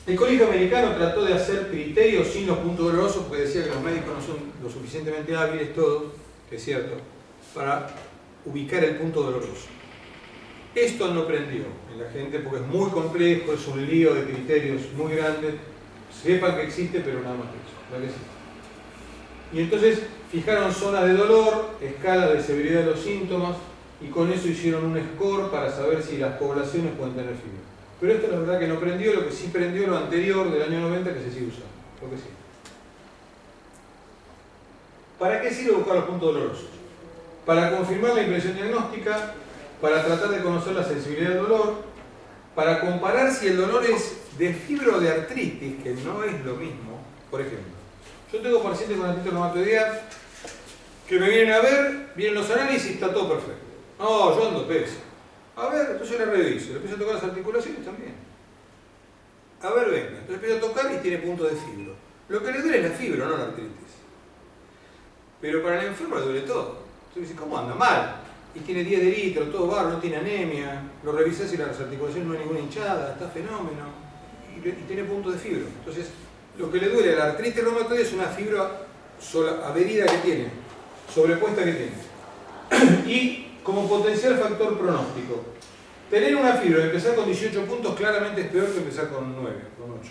el Colegio Americano trató de hacer criterios sin los puntos dolorosos porque decía que los médicos no son lo suficientemente hábiles todos, que es cierto, para ubicar el punto doloroso. Esto no prendió en la gente porque es muy complejo, es un lío de criterios muy grande. Sepan que existe, pero nada más que eso. ¿La que existe? Y entonces fijaron zonas de dolor, escala de severidad de los síntomas, y con eso hicieron un score para saber si las poblaciones pueden tener fibra. Pero esto la verdad que no prendió, lo que sí prendió lo anterior del año 90 que se sigue usando. Lo que sí. ¿Para qué sirve buscar los puntos dolorosos? Para confirmar la impresión diagnóstica, para tratar de conocer la sensibilidad del dolor, para comparar si el dolor es de fibra o de artritis, que no es lo mismo. Por ejemplo, yo tengo pacientes con artritis reumatoidea que me vienen a ver, vienen los análisis y está todo perfecto. No, yo ando pésimo. A ver, entonces yo le reviso, le empiezo a tocar las articulaciones también. A ver, venga, entonces empiezo a tocar y tiene puntos de fibra. Lo que le duele es la fibra, no la artritis. Pero para el enfermo le duele todo. Entonces dice, ¿cómo anda? Mal. Y tiene 10 de litro, todo barro, no tiene anemia. Lo revisás y las articulaciones no hay ninguna hinchada, está fenómeno. Y tiene puntos de fibra. Entonces, lo que le duele a la artritis reumatoide es una fibra adherida que tiene, sobrepuesta que tiene. Y como potencial factor pronóstico, tener una fibra y empezar con 18 puntos claramente es peor que empezar con 9, con 8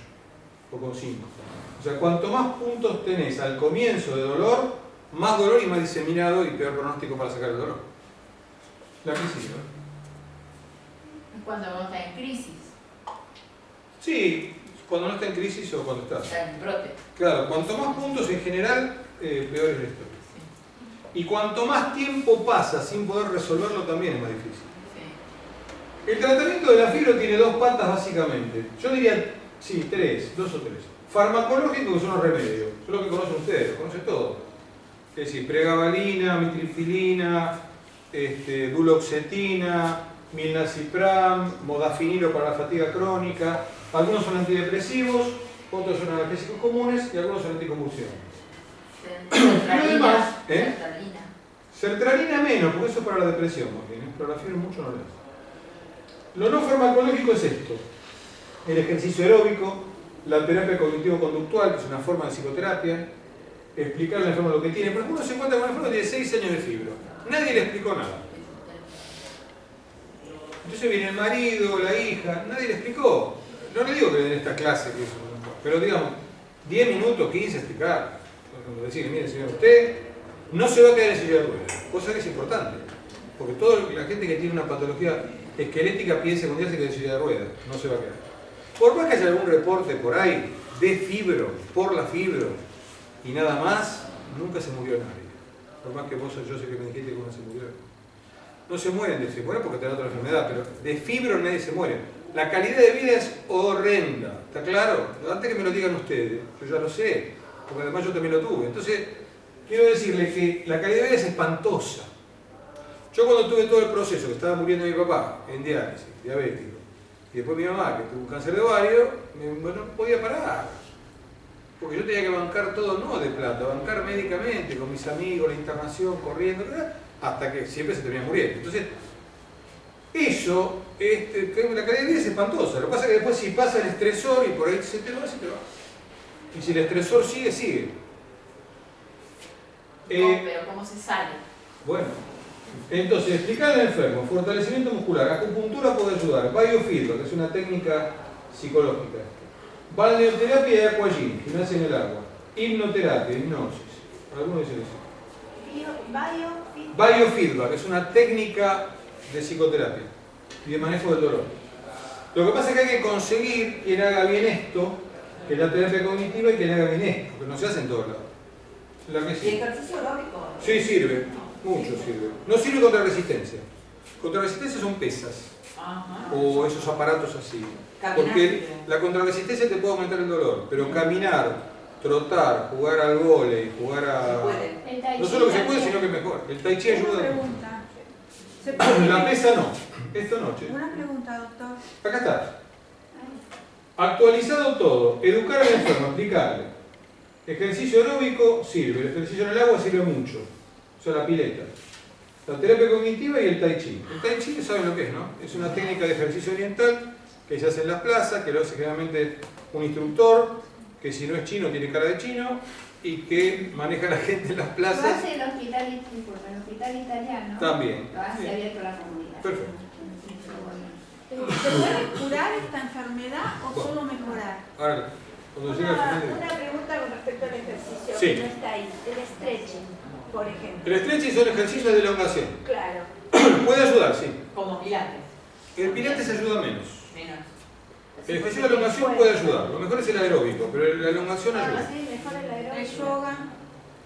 o con 5. O sea, cuanto más puntos tenés al comienzo de dolor, más dolor y más diseminado y peor pronóstico para sacar el dolor. La crisis, ¿no? Cuando uno está en crisis, Sí, cuando no está en crisis o cuando está. está en brote. Claro, cuanto más puntos en general, peor es esto. Y cuanto más tiempo pasa sin poder resolverlo también es más difícil. Sí. El tratamiento de la fibra tiene 2 patas básicamente. Yo diría, sí, 3, 2 o 3. Farmacológico, que son los remedios. Son los que conocen ustedes, los conocen todos. Es decir, pregabalina, mitriptilina, duloxetina, milnacipram, modafinilo para la fatiga crónica. Algunos son antidepresivos, otros son analgésicos comunes y algunos son anticonvulsivos. Sertralina. Sertralina. Sertralina menos, porque eso es para la depresión, pero la fibra mucho no le hace. Lo no farmacológico es esto: el ejercicio aeróbico, la terapia cognitivo-conductual, que es una forma de psicoterapia, explicarle al enfermo lo que tiene. Pero uno se encuentra con un enfermo que tiene 6 años de fibra. Nadie le explicó nada. Entonces viene el marido, la hija, nadie le explicó. No le digo que le den esta clase, que eso, pero digamos, 10 minutos, 15 explicar. Decirle, mire señor, usted no se va a quedar en silla de ruedas, cosa que es importante, porque toda la gente que tiene una patología esquelética piensa que un día se queda en silla de ruedas, no se va a quedar. Por más que haya algún reporte por ahí de fibro, por la fibro y nada más, nunca se murió nadie. Por más que vos, yo sé que me dijiste que uno se murió. No se mueren, se mueren porque te da otra enfermedad, pero de fibro nadie se muere. La calidad de vida es horrenda, ¿está claro? Antes que me lo digan ustedes, yo ya lo sé, porque además yo también lo tuve. Entonces, quiero decirles que la calidad de vida es espantosa. Yo cuando tuve todo el proceso, que estaba muriendo mi papá en diálisis, diabético, y después mi mamá, que tuvo un cáncer de ovario, no podía parar. Porque yo tenía que bancar todo, no de plata, bancar médicamente, con mis amigos, la internación, corriendo, hasta que siempre se termina muriendo. Entonces, eso, la calidad de vida es espantosa. Lo que pasa es que después si pasa el estresor y por ahí se te va. Y si el estresor sigue, sigue. Pero ¿cómo se sale? Bueno, entonces, explicar al enfermo, fortalecimiento muscular, acupuntura puede ayudar, biofeedback, que es una técnica psicológica. Balneoterapia y aquagym, gimnasia en el agua. Hipnoterapia, hipnosis. Algunos dicen eso. Biofeedback es una técnica de psicoterapia y de manejo del dolor. Lo que pasa es que hay que conseguir quien haga bien esto, que es la terapia cognitiva, y quien haga bien esto, que no se hace en todos lados. La que ¿Y sí. ejercicio aeróbico? Sí, sirve, mucho sirve. No sirve contra resistencia. Contra resistencia son pesas, Ajá. o esos aparatos así. Caminar Porque sirve. la contrarresistencia te puede aumentar el dolor, pero caminar, trotar, jugar al vóley, jugar Se a... puede. El tai No chi solo que se puede, también. sino que mejor. El tai chi Una ayuda. pregunta. ¿Se puede- La pesa no. Esto no, che. Una pregunta, doctor. Acá está. Actualizado todo. Educar al enfermo, explicarle. Ejercicio aeróbico sirve. El ejercicio en el agua sirve mucho. O sea, la pileta. La terapia cognitiva y el tai chi. El tai chi, ¿saben lo que es, no? Es una técnica de ejercicio oriental que se hace en las plazas, que lo hace generalmente un instructor, que si no es chino tiene cara de chino, y que maneja a la gente en las Lo plazas. hace el hospital, disculpa, el hospital italiano. También. Lo hace Bien. abierto a la comunidad. Perfecto. ¿Se puede curar esta enfermedad o Bueno. solo mejorar? Ahora, cuando llega el final de... Una pregunta con respecto al ejercicio Sí. que no está ahí. El stretching, por ejemplo. El stretching son ejercicios de elongación. Claro. Puede ayudar, sí. Como pilates. El pilates ayuda menos. Menos. El ejercicio de elongación puede ayudar. Lo mejor es el aeróbico, pero la elongación Ah, ayuda. sí, mejor el El aeróbico. yoga.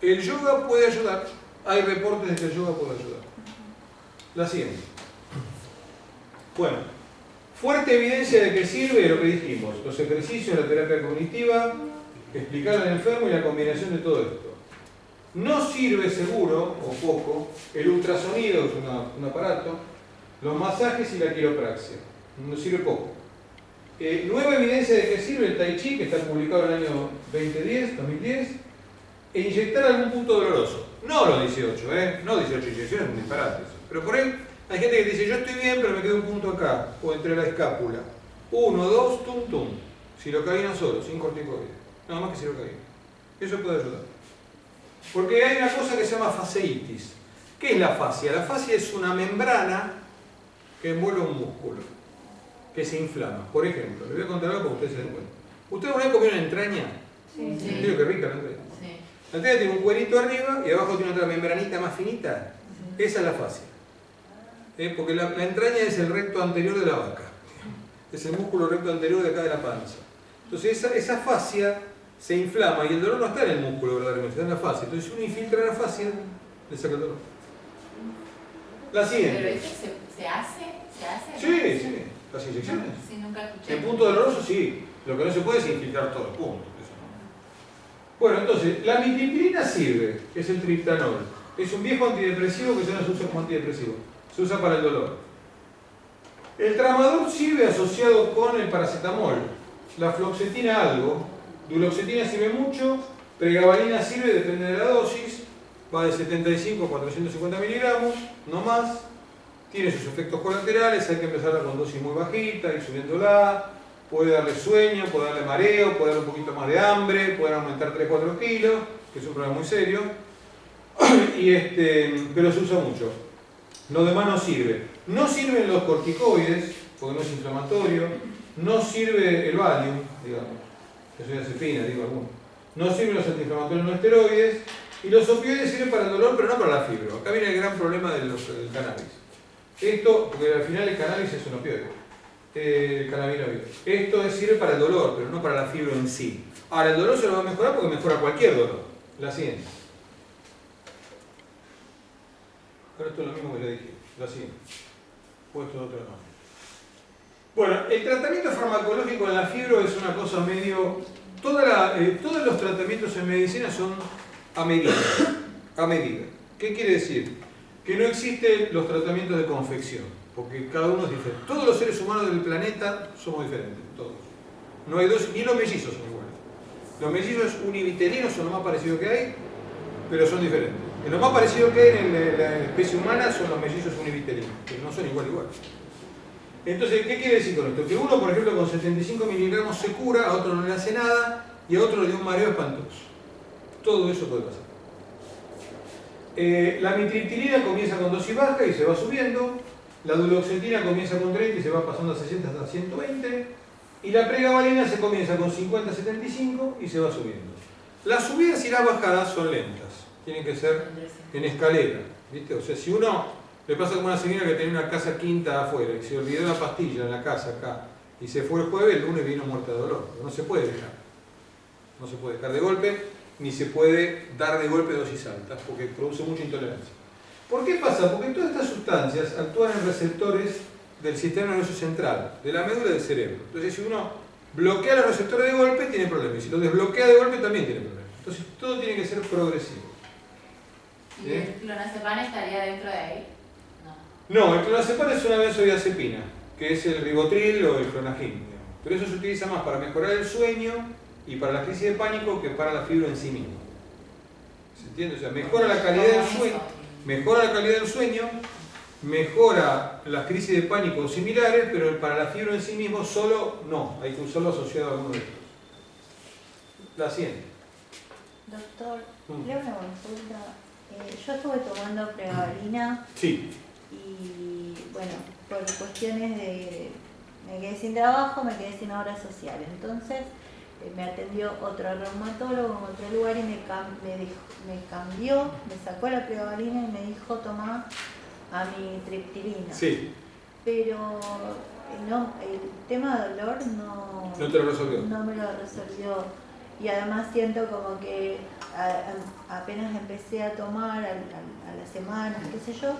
El yoga puede ayudar. Hay reportes de que el yoga puede ayudar. La siguiente. Bueno, fuerte evidencia de que sirve lo que dijimos. Los ejercicios, la terapia cognitiva, explicar al enfermo y la combinación de todo esto. No sirve seguro, o poco, el ultrasonido, es un aparato, los masajes y la quiropraxia. No sirve poco. Nueva evidencia de que sirve el tai chi, que está publicado en el año 2010, e inyectar algún punto doloroso. No los 18, no 18 inyecciones, es un disparate eso. Pero por ahí hay gente que dice, yo estoy bien, pero me queda un punto acá, o entre la escápula. 1, 2, tum, tum. Silocaína solo, sin corticoides. Nada más que silocaína. Eso puede ayudar. Porque hay una cosa que se llama fasciitis. ¿Qué es la fascia? La fascia es una membrana que envuelve un músculo, que se inflama. Por ejemplo, les voy a contar algo para que ustedes se den cuenta. ¿Ustedes una vez comieron entraña? Sí. Creo que rica la entraña. Sí. La entraña tiene un cuerito arriba y abajo tiene otra membranita más finita. Esa es la fascia. Porque la entraña es el recto anterior de la vaca. Es el músculo recto anterior de acá de la panza. Entonces esa fascia se inflama y el dolor no está en el músculo verdaderamente, está en la fascia. Entonces si uno infiltra la fascia, le saca el dolor. La Pero siguiente. eso se hace. Sí, sí. Las inyecciones. Sí, nunca escuché. En punto doloroso sí. Lo que no se puede es infiltrar todo el punto. Eso no. Bueno, entonces, la mitiprina sirve, que es el triptanol. Es un viejo antidepresivo que ya no se usa como antidepresivo. Se usa para el dolor. El tramadol sirve asociado con el paracetamol. La fluoxetina algo. Duloxetina sirve mucho. Pregabalina sirve, depende de la dosis. Va de 75 a 450 miligramos, no más. Tiene sus efectos colaterales, hay que empezarla con dosis muy bajita, ir subiéndola. Puede darle sueño, puede darle mareo, puede darle un poquito más de hambre, puede aumentar 3-4 kilos, que es un problema muy serio. Pero se usa mucho. Lo demás no sirve. No sirven los corticoides, porque no es inflamatorio. No sirve el Valium, digamos. Eso ya se fina, digo alguno. No sirven los antiinflamatorios no esteroides. Y los opioides sirven para el dolor, pero no para la fibra. Acá viene el gran problema del cannabis. Esto, porque al final el cannabis es un opioide. El cannabinoide. Esto sirve para el dolor, pero no para la fibra en sí. Ahora, el dolor se lo va a mejorar porque mejora cualquier dolor. La siguiente. Pero esto es lo mismo que le dije. La siguiente. Puesto de otra manera. Bueno, el tratamiento farmacológico en la fibra es una cosa medio... todos los tratamientos en medicina son a medida. A medida. ¿Qué quiere decir? Que no existen los tratamientos de confección, porque cada uno es diferente. Todos los seres humanos del planeta somos diferentes, todos. No hay dos, ni los mellizos son iguales. Los mellizos univitelinos son lo más parecido que hay, pero son diferentes. Lo más parecido que hay en la especie humana son los mellizos univitelinos, que no son igual. Entonces, ¿qué quiere decir con esto? Que uno, por ejemplo, con 75 miligramos se cura, a otro no le hace nada, y a otro le da un mareo espantoso. Todo eso puede pasar. La mitriptilina comienza con dosis baja y se va subiendo, la duloxetina comienza con 30 y se va pasando a 60 hasta 120, y la pregabalina se comienza con 50 a 75 y se va subiendo. Las subidas y las bajadas son lentas, tienen que ser en escalera, ¿viste? O sea, si uno le pasa como una señora que tenía una casa quinta afuera y se olvidó una pastilla en la casa acá y se fue el jueves, el lunes vino muerta de dolor. No se puede dejar. No se puede dejar de golpe, ni se puede dar de golpe dosis altas, porque produce mucha intolerancia. ¿Por qué pasa? Porque todas estas sustancias actúan en receptores del sistema nervioso central, de la médula y del cerebro. Entonces, si uno bloquea los receptores de golpe, tiene problemas. Y si lo desbloquea de golpe, también tiene problemas. Entonces, todo tiene que ser progresivo. ¿Y el clonazepam estaría dentro de ahí? No, el clonazepam es una benzodiazepina, que es el ribotril o el clonazepam. Pero eso se utiliza más para mejorar el sueño y para la crisis de pánico que para la fibra en sí misma. ¿Se entiende? O sea, mejora la calidad del sueño, mejora las crisis de pánico similares, pero para la fibra en sí mismo solo no, hay que usarlo asociado a alguno de estos. La siguiente. Doctor, le hago una consulta. Yo estuve tomando pregabalina. Sí. Y bueno, por cuestiones de... me quedé sin trabajo, me quedé sin obras sociales. Entonces me atendió otro reumatólogo en otro lugar y me cambió, me sacó la pregabalina y me dijo tomá amitriptilina. Sí. Pero no, el tema de dolor no te lo resolvió. No me lo resolvió. Y además siento como que apenas empecé a tomar a las semanas, qué sé yo,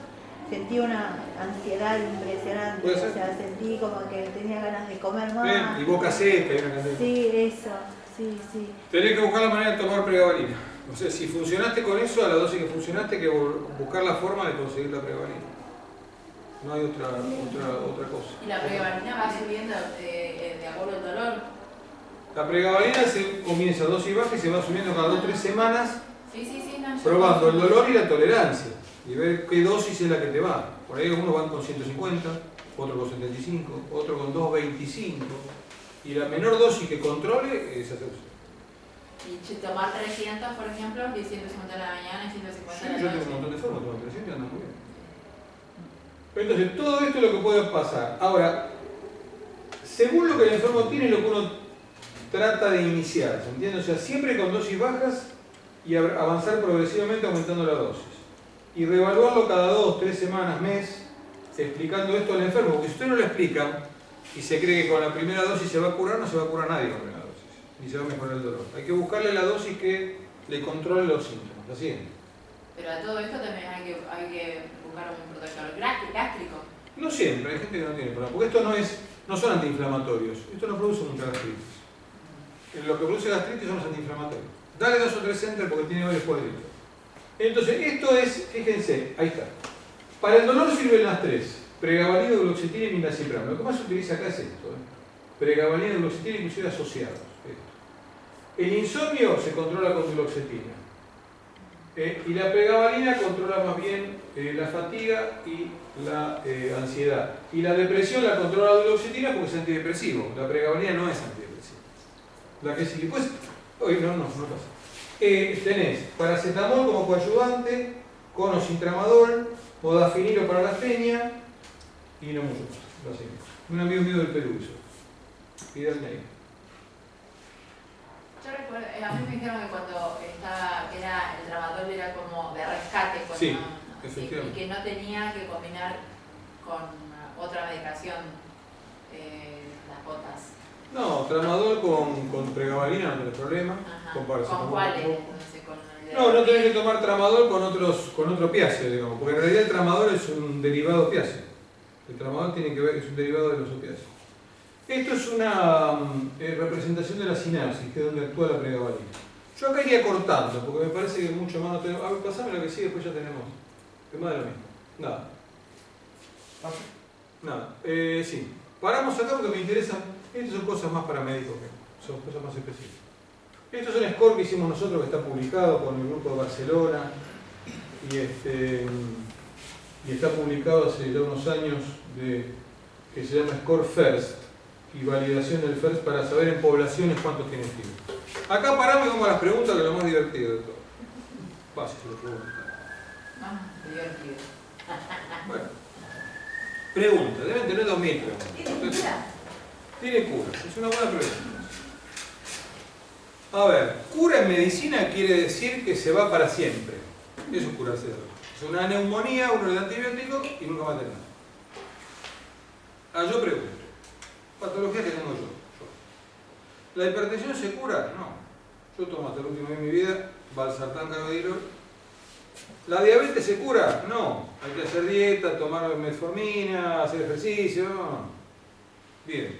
sentí una ansiedad impresionante, o sea, sentí como que tenía ganas de comer más. Bien, y boca seca y una cantidad. Sí, eso, sí. Tenés que buscar la manera de tomar pregabalina. O sea, si funcionaste con eso, a la dosis que funcionaste, hay que buscar la forma de conseguir la pregabalina. No hay otra cosa. ¿Y la pregabalina va subiendo de acuerdo al dolor? La pregabalina se comienza a dosis baja y se va subiendo cada 2 o 3 semanas, probando el dolor y la tolerancia. Y ver qué dosis es la que te va. Por ahí algunos van con 150, otro con 75, otro con 225. Y la menor dosis que controle, esa se usa. Y tomar 300, por ejemplo, y 150 en la mañana y 150 en la noche. Yo tengo un montón de formas, tomo 300 y andan muy bien. Entonces, todo esto es lo que puede pasar. Ahora, según lo que el enfermo tiene, es lo que uno trata de iniciar, ¿se entiende? O sea, siempre con dosis bajas y avanzar progresivamente aumentando la dosis. Y reevaluarlo cada 2, 3 semanas, mes, explicando esto al enfermo, porque si usted no lo explica y se cree que con la primera dosis se va a curar, no se va a curar nadie con la primera dosis, ni se va a mejorar el dolor. Hay que buscarle la dosis que le controle los síntomas. ¿La siguen? Pero a todo esto también hay que buscar un protector gástrico. No siempre, hay gente que no tiene problema, porque esto no son antiinflamatorios, esto no produce mucha gastritis. Lo que produce gastritis son los antiinflamatorios. Dale 2 o 3 center porque tiene varios cuadritos. Entonces, esto es, fíjense, ahí está. Para el dolor sirven las 3: pregabalina, duloxetina y milnacipram. Lo que más se utiliza acá es esto: pregabalina, duloxetina, inclusive asociados. El insomnio se controla con duloxetina. Y la pregabalina controla más bien la fatiga y la ansiedad. Y la depresión la controla la duloxetina porque es antidepresivo. La pregabalina no es antidepresiva. La que sí, pues, hoy no pasa. Tenés paracetamol como coadyuvante, conosintramadol, modafinilo para la astenia y no mucho más. Un amigo mío del Perú hizo. Pide al médico. Yo recuerdo, a mí me dijeron que cuando era el tramadol era como de rescate, sí, y que no tenía que combinar con otra medicación. las botas. No, tramadol con pregabalina no tenés problema. Ajá. Con ¿Con paracetamol cuáles? tampoco. Entonces, con el de No, no tenés que dormir. tomar tramadol con otro opiáceo, digamos, porque en realidad el tramadol es un derivado opiáceo. El tramadol tiene que ver, es un derivado de los opiáceos. Esto es una representación de la sinapsis, que es donde actúa la pregabalina. Yo acá iría cortando, porque me parece que mucho más no tenemos. A ver, pasame lo que sigue, después ya tenemos. Es más de lo mismo. Nada. Nada. Sí. Paramos acá porque me interesa. Estas son cosas más para médicos, son cosas más específicas. Esto es un score que hicimos nosotros, que está publicado con el grupo de Barcelona. Y está publicado hace ya unos años, que se llama Score First, y validación del First para saber en poblaciones cuántos tienen fibra. Acá paramos y vamos a las preguntas, que es lo más divertido de todo. Fácil, lo pregunto. Ah, divertido. Bueno. Pregunta, deben tener 2000 preguntas. ¿Tiene cura? Tiene cura, es una buena pregunta. A ver, cura en medicina quiere decir que se va para siempre. Eso es curarse de algo. Es una neumonía, uno le da antibiótico y nunca va a tener nada. Yo pregunto, patología que tengo yo. ¿La hipertensión se cura? No. Yo tomo hasta el último día de mi vida valsartán carvedilol. ¿La diabetes se cura? No. Hay que hacer dieta, tomar metformina, hacer ejercicio. No. Bien.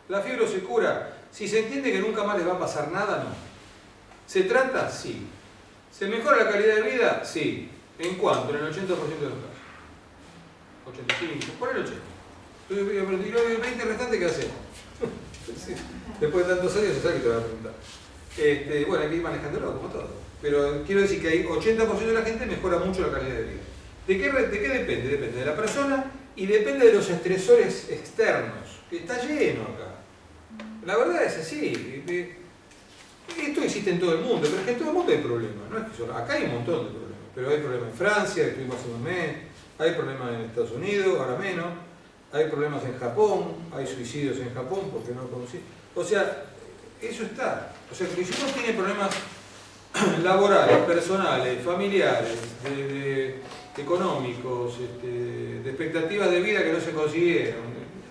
¿La fiebre se cura? Si se entiende que nunca más les va a pasar nada, no. ¿Se trata? Sí. ¿Se mejora la calidad de vida? Sí. ¿En cuánto? En el 80% de los casos. 85, por el 80. Pero el 20 restante, ¿qué hacemos? Después de tantos años se sabe que te van a preguntar. Bueno, hay que ir manejándolo, como todo. Pero quiero decir que hay 80% de la gente mejora mucho la calidad de vida. ¿De qué depende? Depende de la persona y depende de los estresores externos, que está lleno acá. La verdad es así. Esto existe en todo el mundo, pero es que en todo el mundo hay problemas. No es que solo, acá hay un montón de problemas. Pero hay problemas en Francia, que estuvimos hace un mes, hay problemas en Estados Unidos, ahora menos, hay problemas en Japón, hay suicidios en Japón porque no conocí. O sea, eso está. O sea, que si uno tiene problemas laborales, personales, familiares, económicos, de expectativas de vida que no se consiguieron,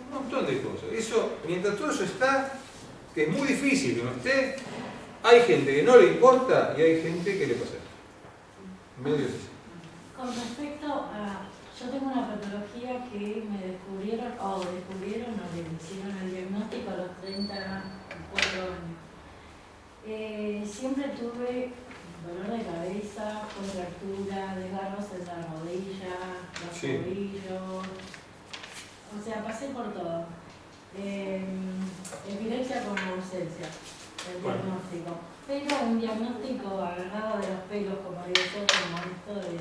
un montón de cosas. Eso, mientras todo eso está, que es muy difícil que no esté, hay gente que no le importa y hay gente que le pasa. Medio es así. Con respecto a... Yo tengo una patología que me descubrieron o le hicieron el diagnóstico a los 34 años. Siempre tuve dolor de cabeza, contractura, desgarros en la rodilla, los tobillos. O sea, pasé por todo. Epilepsia con ausencia, el diagnóstico. Pero un diagnóstico agarrado de los pelos, como digo yo, como esto de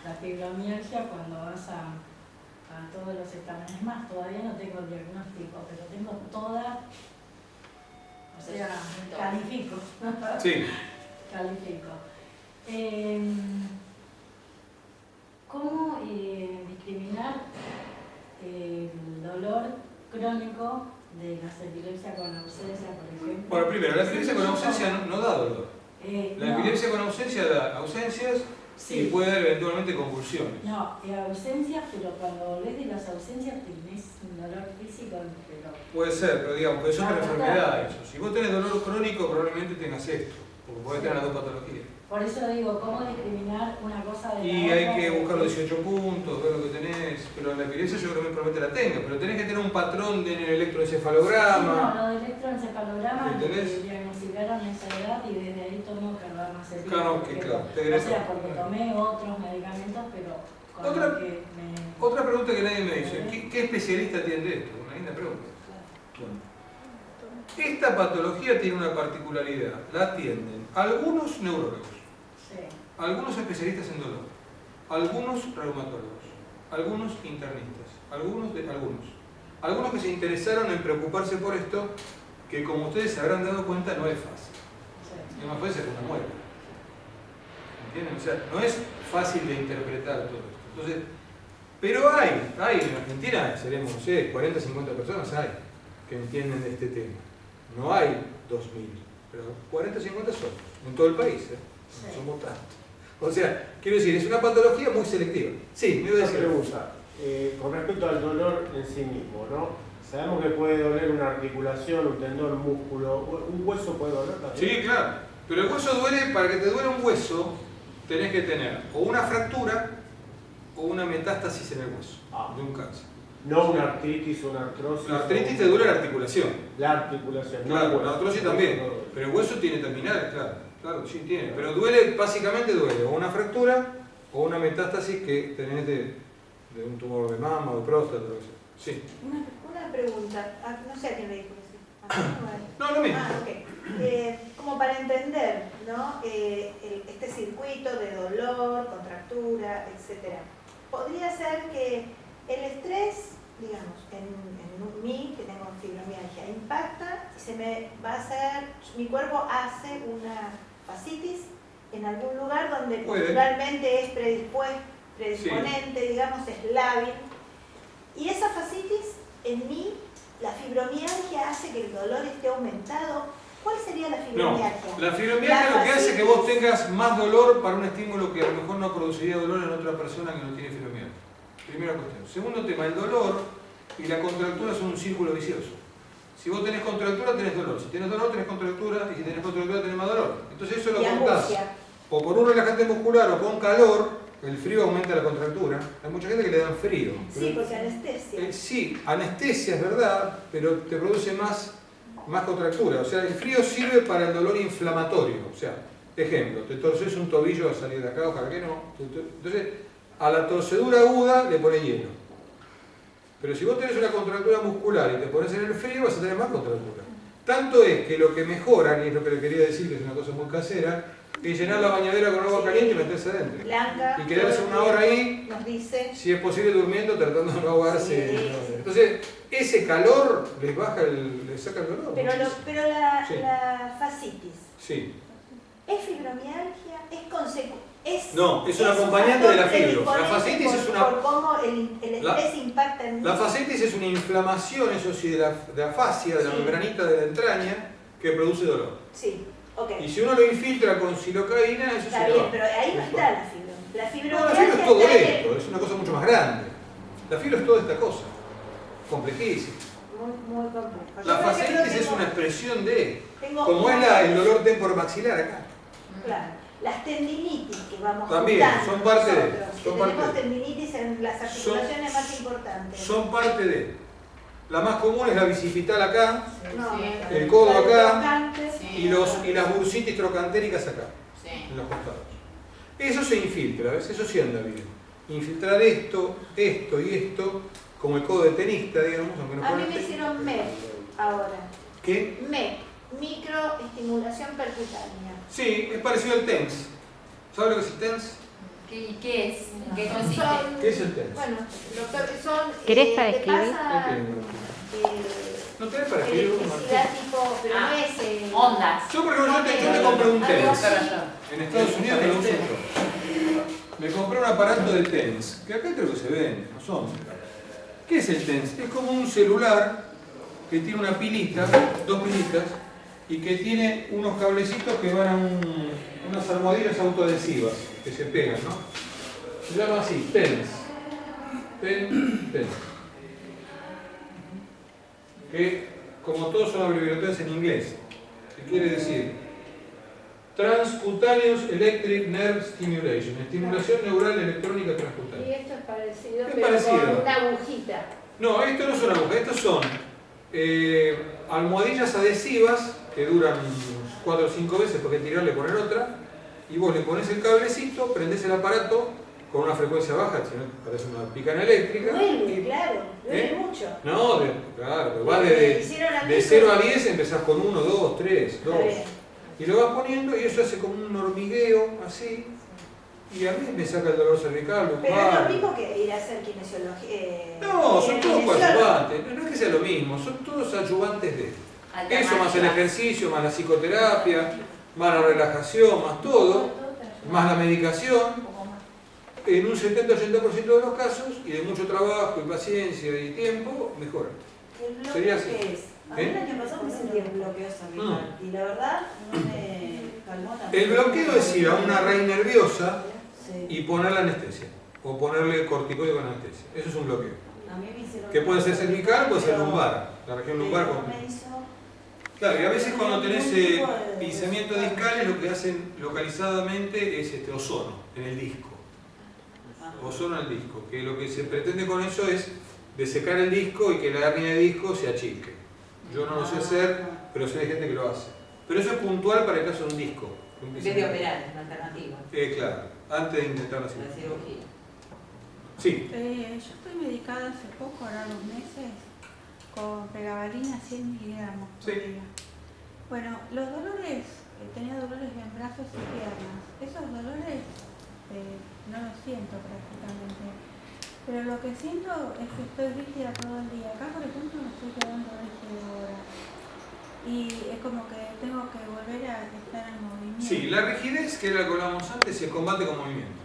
la fibromialgia cuando vas a todos los exámenes. Más, todavía no tengo el diagnóstico, pero tengo toda, o sea, califico. Sí. Califico. ¿Cómo discriminar el dolor crónico de las epilepsias con ausencia, por ejemplo? Bueno, primero, la epilepsia con ausencia no da dolor. La No. epilepsia con ausencia da ausencias y puede dar eventualmente convulsiones. No, ausencias, pero cuando volvés de las ausencias tenés un dolor físico, pero... Puede ser, pero digamos, porque es otra No, enfermedad eso. Si vos tenés dolor crónico, probablemente tengas esto, porque podés tener las dos patologías. Por eso digo, ¿cómo discriminar una cosa de la Y otra? hay que buscar los 18 puntos, ver lo que tenés, pero la epilepsia yo creo que probablemente la tenga, pero tenés que tener un patrón en el electroencefalograma. Sí, no, lo del electroencefalograma me ¿Entendés? diagnosticaron esa edad y desde ahí tomo carbamazepina. Claro, porque- claro, te o egresó. sea, porque tomé otros medicamentos, pero con Otra- lo que me... Otra pregunta que nadie me dice, ¿qué especialista atiende esto? Una linda pregunta. Esta patología tiene una particularidad, la atienden algunos neurólogos, Sí. algunos especialistas en dolor, algunos reumatólogos, algunos internistas, algunos que se interesaron en preocuparse por esto, que como ustedes se habrán dado cuenta no es fácil. Sí. Es más fácil que una muerte. ¿Entienden? O sea, no es fácil de interpretar todo esto. Entonces, pero hay en Argentina, seremos, no sé, 40, 50 personas hay que entienden de este tema. No hay 2000, pero 40, 50 somos, en todo el país, no Sí. somos tantos. O sea, quiero decir, es una patología muy selectiva. Sí, me iba a Una decir. pregunta, con respecto al dolor en sí mismo, ¿no? Sabemos que puede doler una articulación, un tendón, un músculo. ¿Un hueso puede doler también? Sí, claro. Pero el hueso duele, para que te duele un hueso, tenés que tener o una fractura o una metástasis en el hueso de un cáncer. No una artritis o una artrosis. La artritis te duele la articulación. La articulación, no Claro, el hueso. la artrosis también. Pero el hueso tiene terminales, claro. Claro, sí tiene. Pero duele, básicamente duele o una fractura o una metástasis que tenés de un tumor de mama o de próstata. Lo que sea. Sí. Una pregunta, no sé a quién le dijo eso. No, lo mismo. Ok. Como para entender, ¿no? Este circuito de dolor, contractura, etc. Podría ser que el estrés, digamos, en mí, que tengo fibromialgia, impacta y se me va a hacer, mi cuerpo hace una fascitis en algún lugar donde culturalmente es predisponente, digamos, es lábil. Y esa fascitis, en mí, la fibromialgia hace que el dolor esté aumentado. ¿Cuál sería la fibromialgia? No, la fibromialgia lo que hace es que vos tengas más dolor para un estímulo que a lo mejor no produciría dolor en otra persona que no tiene fibromialgia. Primera cuestión. Segundo tema, el dolor y la contractura son un círculo vicioso. Si vos tenés contractura, tenés dolor. Si tenés dolor, tenés contractura. Y si tenés contractura, tenés más dolor. Entonces eso lo contás o por un relajante muscular o con calor. El frío aumenta la contractura. Hay mucha gente que le dan frío. Sí, porque anestesia. Sí, anestesia es verdad, pero te produce más contractura. O sea, el frío sirve para el dolor inflamatorio. O sea, ejemplo, te torces un tobillo al salir de acá, ojalá que no. Entonces, a la torcedura aguda le pones hielo. Pero si vos tenés una contractura muscular y te pones en el frío, vas a tener más contractura. Tanto es que lo que mejoran, y es lo que le quería decir, que es una cosa muy casera, es llenar la bañadera con agua caliente y meterse adentro. Blanca, y quedarse una hora ahí, nos dice, si es posible durmiendo, tratando de no ahogarse. Sí. Entonces, ese calor les saca el dolor. pero la fascitis, Sí. ¿es fibromialgia? No, es un acompañante de la fibro. La fascitis por, es una... por cómo el estrés impacta en mí. La fascitis es una inflamación, eso sí, de la fascia, de la membranita de la entraña, que produce dolor. Sí, ok. Y si uno lo infiltra con silocaína, eso Está se bien, va. pero ahí no está la fibro. La No, fibromialgia la fibro es todo está en esto, es una cosa mucho más grande. La fibro es toda esta cosa, complejísima. muy complejo. La Yo, por ejemplo, fascitis es tengo- una expresión de, tengo como es una- el dolor temporomaxilar acá. Claro. Las tendinitis que vamos También, juntando son parte de- nosotros, que son parte tenemos de- tendinitis en las articulaciones más importantes. Son parte de. La más común es la bicipital acá, No, Sí. el codo la de acá, trocantes. Sí. y las bursitis trocantéricas acá, Sí. en los costados. Eso se infiltra, ¿ves? Eso sí anda bien. Infiltrar esto y esto, como el codo de tenista, digamos, aunque no A mí pone- me hicieron MEP ahora. ¿Qué? MEP, microestimulación percutánea. Sí, es parecido al TENS. ¿Sabes lo que es el TENS? ¿Qué es? ¿En qué consiste? ¿Qué es el TENS? Bueno, son... ¿Querés para te escribir? pasa, ¿No tenés para escribir un electricidad tipo, pero no es... Ondas. Yo, por ejemplo, yo me compré un Algo TENS. así. En Estados Unidos me lo uso yo. Me compré un aparato de TENS, que acá creo que se vende, no son. ¿Qué es el TENS? Es como un celular que tiene una pilita, dos pilitas, y que tiene unos cablecitos que van a unas almohadillas autoadhesivas que se pegan, ¿no? Se llama así, TENS. TENS. Que, como todos son abreviaturas en inglés, que quiere decir Transcutaneous Electric Nerve Stimulation, estimulación neural electrónica Y transcutánea. esto es parecido, Es pero parecido. con una agujita. No, esto no son agujas, estos son almohadillas adhesivas que duran 4 o 5 veces porque tirarle y poner otra, y vos le pones el cablecito, prendés el aparato con una frecuencia baja, si no parece una picana eléctrica. Duele, y- claro, duele ¿Eh? mucho. No, claro, va Me de hicieron a mí 0 con- a 10, empezás con 1, 2, 3, 2. Está bien. Y lo vas poniendo y eso hace como un hormigueo así. Y a mí me saca el dolor cervical, Pero es lumbar. lo mismo que ir a hacer kinesiología. No, son todos kinesiólogo. coadyuvantes. No es que sea lo mismo, son todos ayudantes de. Eso más el ejercicio, más la psicoterapia, más la relajación, más todo, más la medicación. En un 70-80% de los casos, y de mucho trabajo y paciencia y tiempo, mejora. ¿El bloqueo Sería así. qué es? A mí el año pasado me sentí un bloqueo cervical y la verdad no me calmó tanto. El bloqueo es ir a una raíz nerviosa Sí. y ponerle anestesia, o ponerle corticoide con anestesia. Eso es un bloqueo. A mí me hicieron... Que puede ser cervical o puede ser lumbar. La región lumbar con... Me hizo... Claro, y a veces cuando tenés pinzamiento discales lo que hacen localizadamente es ozono en el disco. Ozono en el disco, que lo que se pretende con eso es desecar el disco y que la hernia de disco se achique. Yo no lo sé hacer, pero sé de gente que lo hace. Pero eso es puntual para el caso de un disco. En vez de operar, es una alternativa. Claro, antes de intentar la La cirugía. cirugía. Sí. Yo estoy medicada hace poco, ahora 2 meses, con pregabalina 100 miligramos por Sí. día. Bueno, los dolores, tenía dolores en brazos y piernas. Esos dolores no los siento prácticamente. Pero lo que siento es que estoy rígida todo el día. Acá, por ejemplo, me estoy quedando rígida ahora. Y es como que tengo que volver a estar en movimiento. Sí, la rigidez, que era lo que hablábamos antes, se combate con movimiento.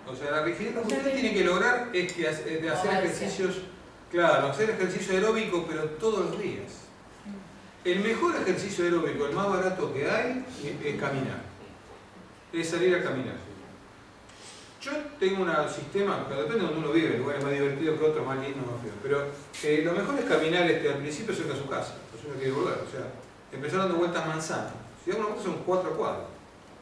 O sea, la rigidez lo que usted tiene que lograr es que de hacer ejercicios, claro, hacer ejercicio aeróbico, pero todos los días. El mejor ejercicio aeróbico, el más barato que hay, es caminar. Es salir a caminar. Yo tengo un sistema, pero depende de donde uno vive, el lugar es más divertido que otro, más lindo, más feo. Pero lo mejor es caminar al principio cerca de su casa, pues uno quiere volver. O sea, empezar dando vueltas manzanas. Si da una vuelta son 4 cuadras.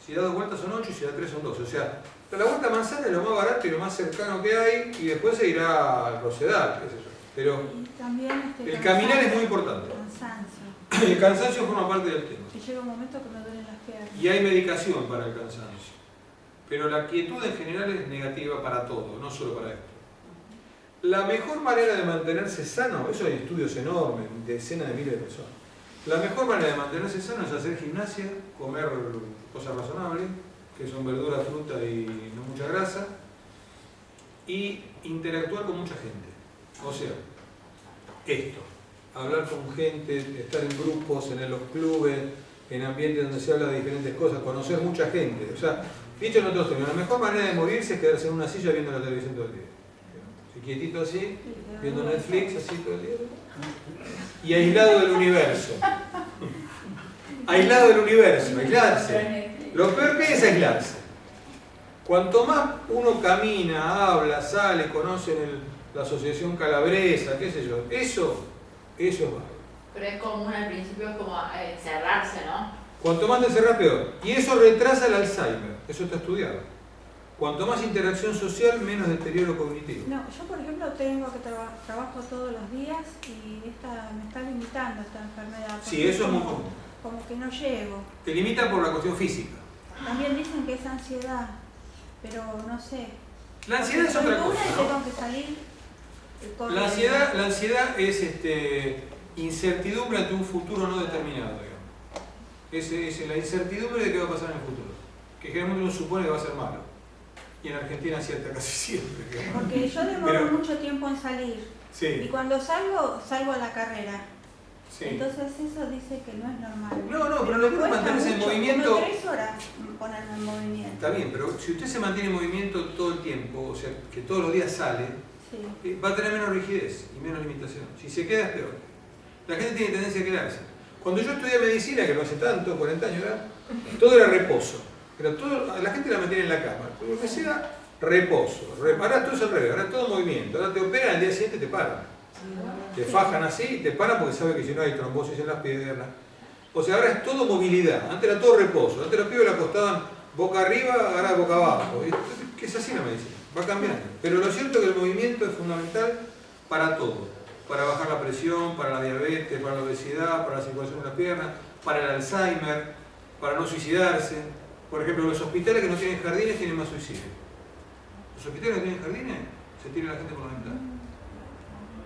Si da 2 vueltas son 8 y si da 3 son 12. O sea, la vuelta manzana es lo más barato y lo más cercano que hay, y después se irá al Rosedal, qué sé yo. Pero Y también el caminar es muy importante. Cansancio. El cansancio forma parte del tema. Que llega un momento que me duelen las piernas. Y hay medicación para el cansancio. Pero la quietud en general es negativa para todo, no solo para esto. La mejor manera de mantenerse sano, eso hay estudios enormes, decenas de miles de personas. La mejor manera de mantenerse sano es hacer gimnasia, comer cosas razonables, que son verdura, fruta y no mucha grasa, y interactuar con mucha gente. O sea, esto, hablar con gente, estar en grupos, en los clubes, en ambientes donde se habla de diferentes cosas, conocer mucha gente. O sea, dicho en otros términos, la mejor manera de morirse es quedarse en una silla viendo la televisión todo el día. Así, quietito así, viendo Netflix así todo el día. Y aislado del universo. Aislado del universo, aislarse. Lo peor que hay es aislarse. Cuanto más uno camina, habla, sale, conoce la asociación calabresa, qué sé yo, eso es malo. Pero es común al principio, es como encerrarse, ¿no? Cuanto más te encerras, peor. Y eso retrasa el Alzheimer, eso está estudiado. Cuanto más interacción social, menos deterioro cognitivo. No, yo por ejemplo tengo que trabajo todos los días y me está limitando esta enfermedad. Sí, eso es muy común. Como que no llego. Te limita por la cuestión física. También dicen que es ansiedad, pero no sé. La ansiedad es otra cosa, ¿no? Tengo que salir con La ansiedad es incertidumbre ante un futuro no determinado, digamos. Es la incertidumbre de qué va a pasar en el futuro, que generalmente uno supone que va a ser malo. Y en Argentina acierta casi siempre. Digamos. Porque yo demoro mucho tiempo en salir. Sí. Y cuando salgo a la carrera. Sí. Entonces eso dice que no es normal. No, pero lo que uno mantenerse en movimiento... Como 3 horas ponerme en movimiento. Está bien, pero si usted se mantiene en movimiento todo el tiempo, o sea, que todos los días sale, sí, va a tener menos rigidez y menos limitación. Si se queda es peor. La gente tiene tendencia a quedarse. Cuando yo estudié medicina, que no hace tanto, 40 años era, todo era reposo. La gente la mantiene en la cama. Lo que sea, reposo. Ahora todo es al revés, ahora todo movimiento. Ahora te operan, al día siguiente te paran. Te fajan así y te paran porque saben que si no hay trombosis en las piernas. O sea, ahora es todo movilidad. Antes era todo reposo. Antes los pibes la acostaban boca arriba, ahora boca abajo. Que es así la medicina. Va cambiando. Pero lo cierto es que el movimiento es fundamental para todo. Para bajar la presión, para la diabetes, para la obesidad, para la circulación de las piernas, para el Alzheimer, para no suicidarse. Por ejemplo, los hospitales que no tienen jardines tienen más suicidio. Los hospitales que no tienen jardines se tira la gente por la ventana.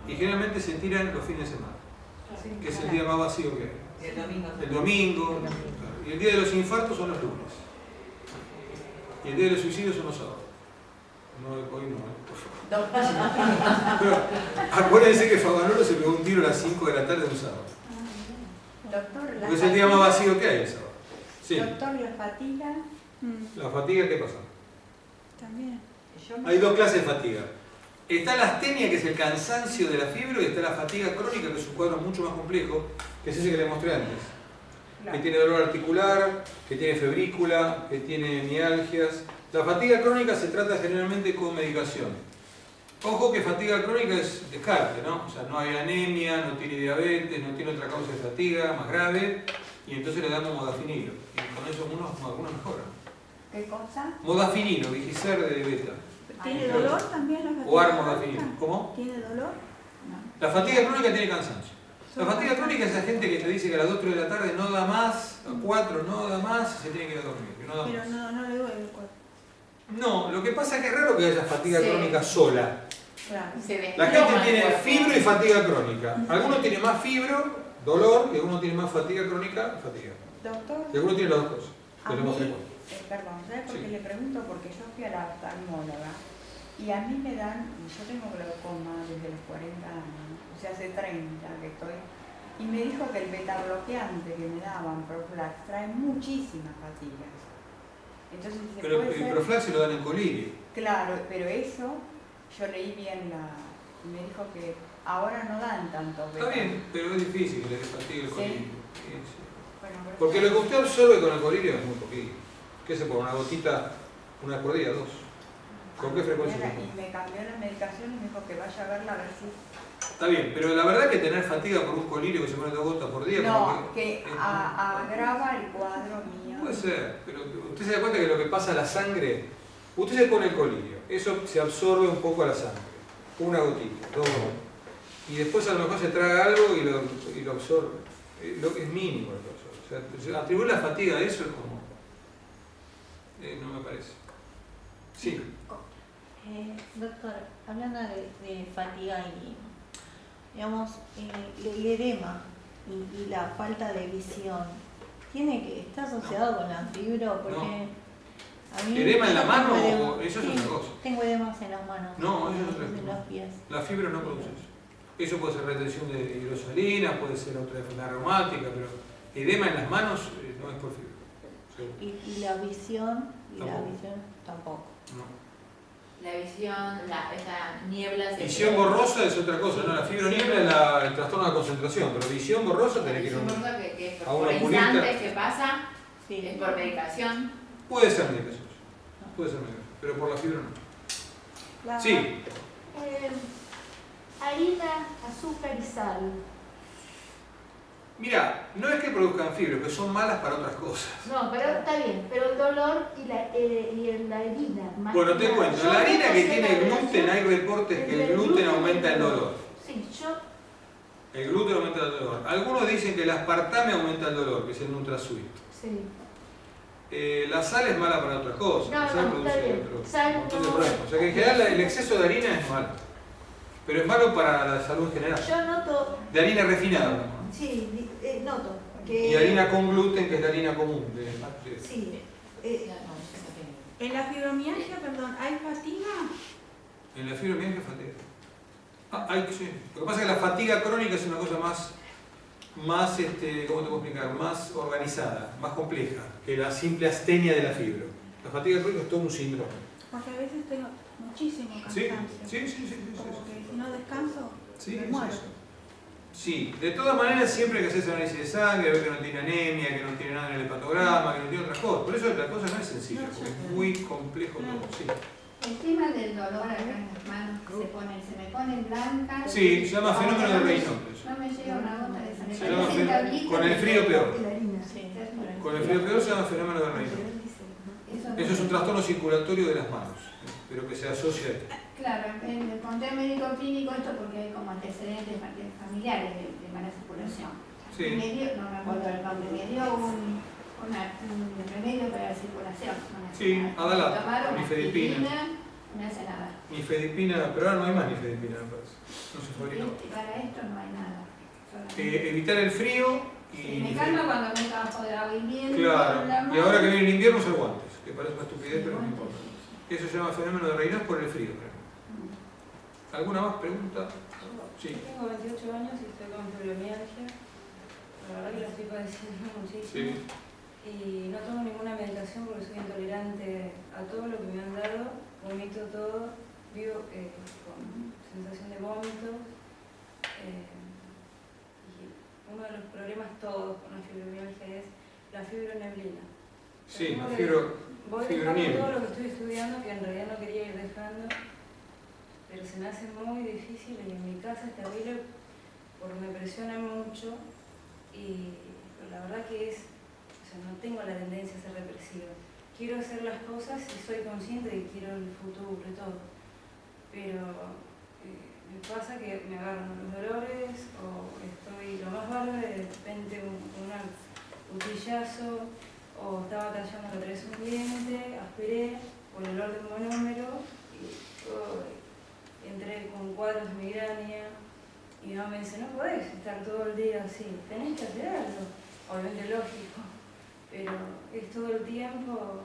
Y generalmente se tiran los fines de semana, que es el día más vacío que hay. El domingo. Y el día de los infartos son los lunes. Y el día de los suicidios son los sábados. No, hoy no, por favor. Pero acuérdense que Favaloro se pegó un tiro a las 5 de la tarde de un sábado. Doctor, Porque es el día más vacío que hay el sábado. Sí. Doctor, la fatiga. ¿La fatiga qué pasa? también. Hay dos clases de fatiga. Está la astenia, que es el cansancio de la fiebre, y está la fatiga crónica, que es un cuadro mucho más complejo, que es ese que le mostré antes. Que tiene dolor articular, que tiene febrícula, que tiene mialgias. La fatiga crónica se trata generalmente con medicación. Ojo que fatiga crónica es descarte, ¿no? O sea, no hay anemia, no tiene diabetes, no tiene otra causa de fatiga más grave, y entonces le damos modafinilo. Y con eso algunos mejoran. ¿Qué cosa? Modafinilo, Vigiser de beta. ¿Tiene dolor también la fatiga O crónica? modafinilo. ¿Cómo? ¿Tiene dolor? No. La fatiga crónica tiene cansancio. La fatiga crónica es esa gente que te dice que a las 2 o 3 de la tarde no da más, a 4 no da más, y se tiene que ir a dormir. Que no da Pero más. no le duele el cuerpo. No, lo que pasa es que es raro que haya fatiga Sí. crónica sola. Claro. La gente tiene fibro y fatiga crónica. Algunos tienen más fibro, dolor, y algunos tienen más fatiga crónica, fatiga. Doctor, Y algunos tienen las dos cosas, a que es lo más mí, frecuente. perdón, ¿sabes por qué Sí. le pregunto? Porque yo fui a la oftalmóloga y a mí me dan, yo tengo glaucoma desde los 40 años, o sea, hace 30 que estoy, y me dijo que el beta bloqueante que me daban, Proflax, trae muchísimas fatigas. Entonces, ¿se Pero puede el ser? Proflax se lo dan en colirio. Claro, pero eso, yo leí bien y me dijo que ahora no dan tanto beta. Está bien, pero es difícil que le dé fatiga el Sí. colirio. Sí, sí. Bueno, pero Porque lo que usted absorbe con el colirio es muy poquito. ¿Qué se pone? Una gotita, una vez por día, 2. ¿Con qué frecuencia se pone? Y me cambió la medicación y me dijo que vaya a verla a ver si... Está bien, pero la verdad que tener fatiga por un colirio que se pone 2 gotas por día... como No, que es- agrava el cuadro mío. Puede ser, pero usted se da cuenta que lo que pasa a la sangre, usted se pone el colirio, eso se absorbe un poco a la sangre, una gotita, 2 gotas. Y después a lo mejor se traga algo y lo absorbe. Lo que es mínimo lo que absorbe. O sea, atribuir la fatiga a eso es como... no me parece. Sí. Doctor, hablando de fatiga y, digamos, el edema y la falta de visión, ¿está asociado con la fibra? Porque a mí ¿Edema en la yo mano tengo edema- o eso es sí, otra cosa? Tengo edemas en las manos. No, eso es otra en cosa. los pies. La fibra no produce eso. Eso puede ser retención de hidrosalina, puede ser otra enfermedad reumática, pero edema en las manos no es por fibra. Seguro. Y la visión, Tampoco. tampoco. No. La visión, esa niebla... se Visión crea. borrosa es otra cosa, ¿no? La fibroniebla es el trastorno de concentración, pero visión borrosa tenés que ir a Visión un... borrosa que a un por oculista. instantes que pasa, Sí. es por medicación. Puede ser medicación, puede ser medicación, pero por la fibra no. Sí, Harina, azúcar y sal. mira, no es que produzcan fibra, que son malas para otras cosas. No, pero está bien, pero el dolor y la harina. más Bueno, que te nada. cuento, Yo la harina no que sé tiene la gluten, relación hay reportes que entre el gluten aumenta el dolor. Sí, yo El gluten aumenta el dolor. Algunos dicen que el aspartame aumenta el dolor, que es el NutraSweet. sí. La sal es mala para otras cosas. No, La sal no, produce está bien. otro Sal montón de no. problemas. O sea que en general el exceso de harina es malo. Pero es malo para la salud en general. Yo noto, De harina refinada. ¿no? sí, noto que... Y harina con gluten, que es la harina común. Sí, Ya, no, esa tiene. En la fibromialgia, perdón, ¿hay fatiga? En la fibromialgia fatiga. Sí. Lo que pasa es que la fatiga crónica es una cosa más, ¿cómo te puedo explicar? Más organizada, más compleja que la simple astenia de la fibra. La fatiga crónica es todo un síndrome. Porque a veces tengo muchísimo Sí, cansancio. sí. Como que si no descanso, Sí, me es muero. eso. Sí, de todas maneras siempre que haces análisis de sangre, ver que no tiene anemia, que no tiene nada en el hepatograma, que no tiene otras cosas. Por eso la cosa no es sencilla, porque es muy complejo todo. Sí, El tema del dolor acá en las manos que se me ponen blancas. sí, se llama fenómeno de Raynaud. No me llega una gota de sangre. Se llama Parecen tablitas con el de- frío peor. la harina. Sí. Con el frío peor se llama fenómeno de Raynaud. Eso es un trastorno circulatorio de las manos, pero que se asocia a esto. Claro, encontré médico clínico esto porque hay como antecedentes familiares de mala circulación. Sí. Me dio, no me acuerdo el nombre, me dio un remedio para la circulación. No me hace Sí, nada. Adalat, Tomaron nifedipina. no me hace nada. Nifedipina, pero ahora no hay más nifedipina, me parece. No se fabrica. Para esto no hay nada. Solamente- Evitar el frío y... Sí, me calma cuando me trabajo de agua hirviendo. Claro, la y ahora que mano. viene el invierno usa guantes, que parece una estupidez, pero no importa. Eso se llama fenómeno de Raynaud por el frío. creo. ¿Alguna más pregunta? Sí. Yo tengo 28 años y estoy con fibromialgia. La verdad que lo estoy padeciendo muchísimo. Sí. Y no tomo ninguna medicación porque soy intolerante a todo lo que me han dado. Vomito todo. Vivo con sensación de vómito. Y uno de los problemas todos con la fibromialgia es la fibroneblina. Sí, Tengo la que- Voy dejando fibroniebla. todo lo que estoy estudiando, que en realidad no quería ir dejando. pero se me hace muy difícil y en mi casa es terrible porque me presiona mucho y la verdad que no tengo la tendencia a ser represiva. Quiero hacer las cosas y soy consciente de que quiero el futuro y todo, pero me pasa que me agarran los dolores o estoy lo más bárbaro de repente un utillazo o estaba tallando la otra vez un diente, aspiré por el olor de un monómero y entré con cuadros de migraña y mi mamá me dice, no podés estar todo el día así, tenés que hacer algo, obviamente lógico, pero es todo el tiempo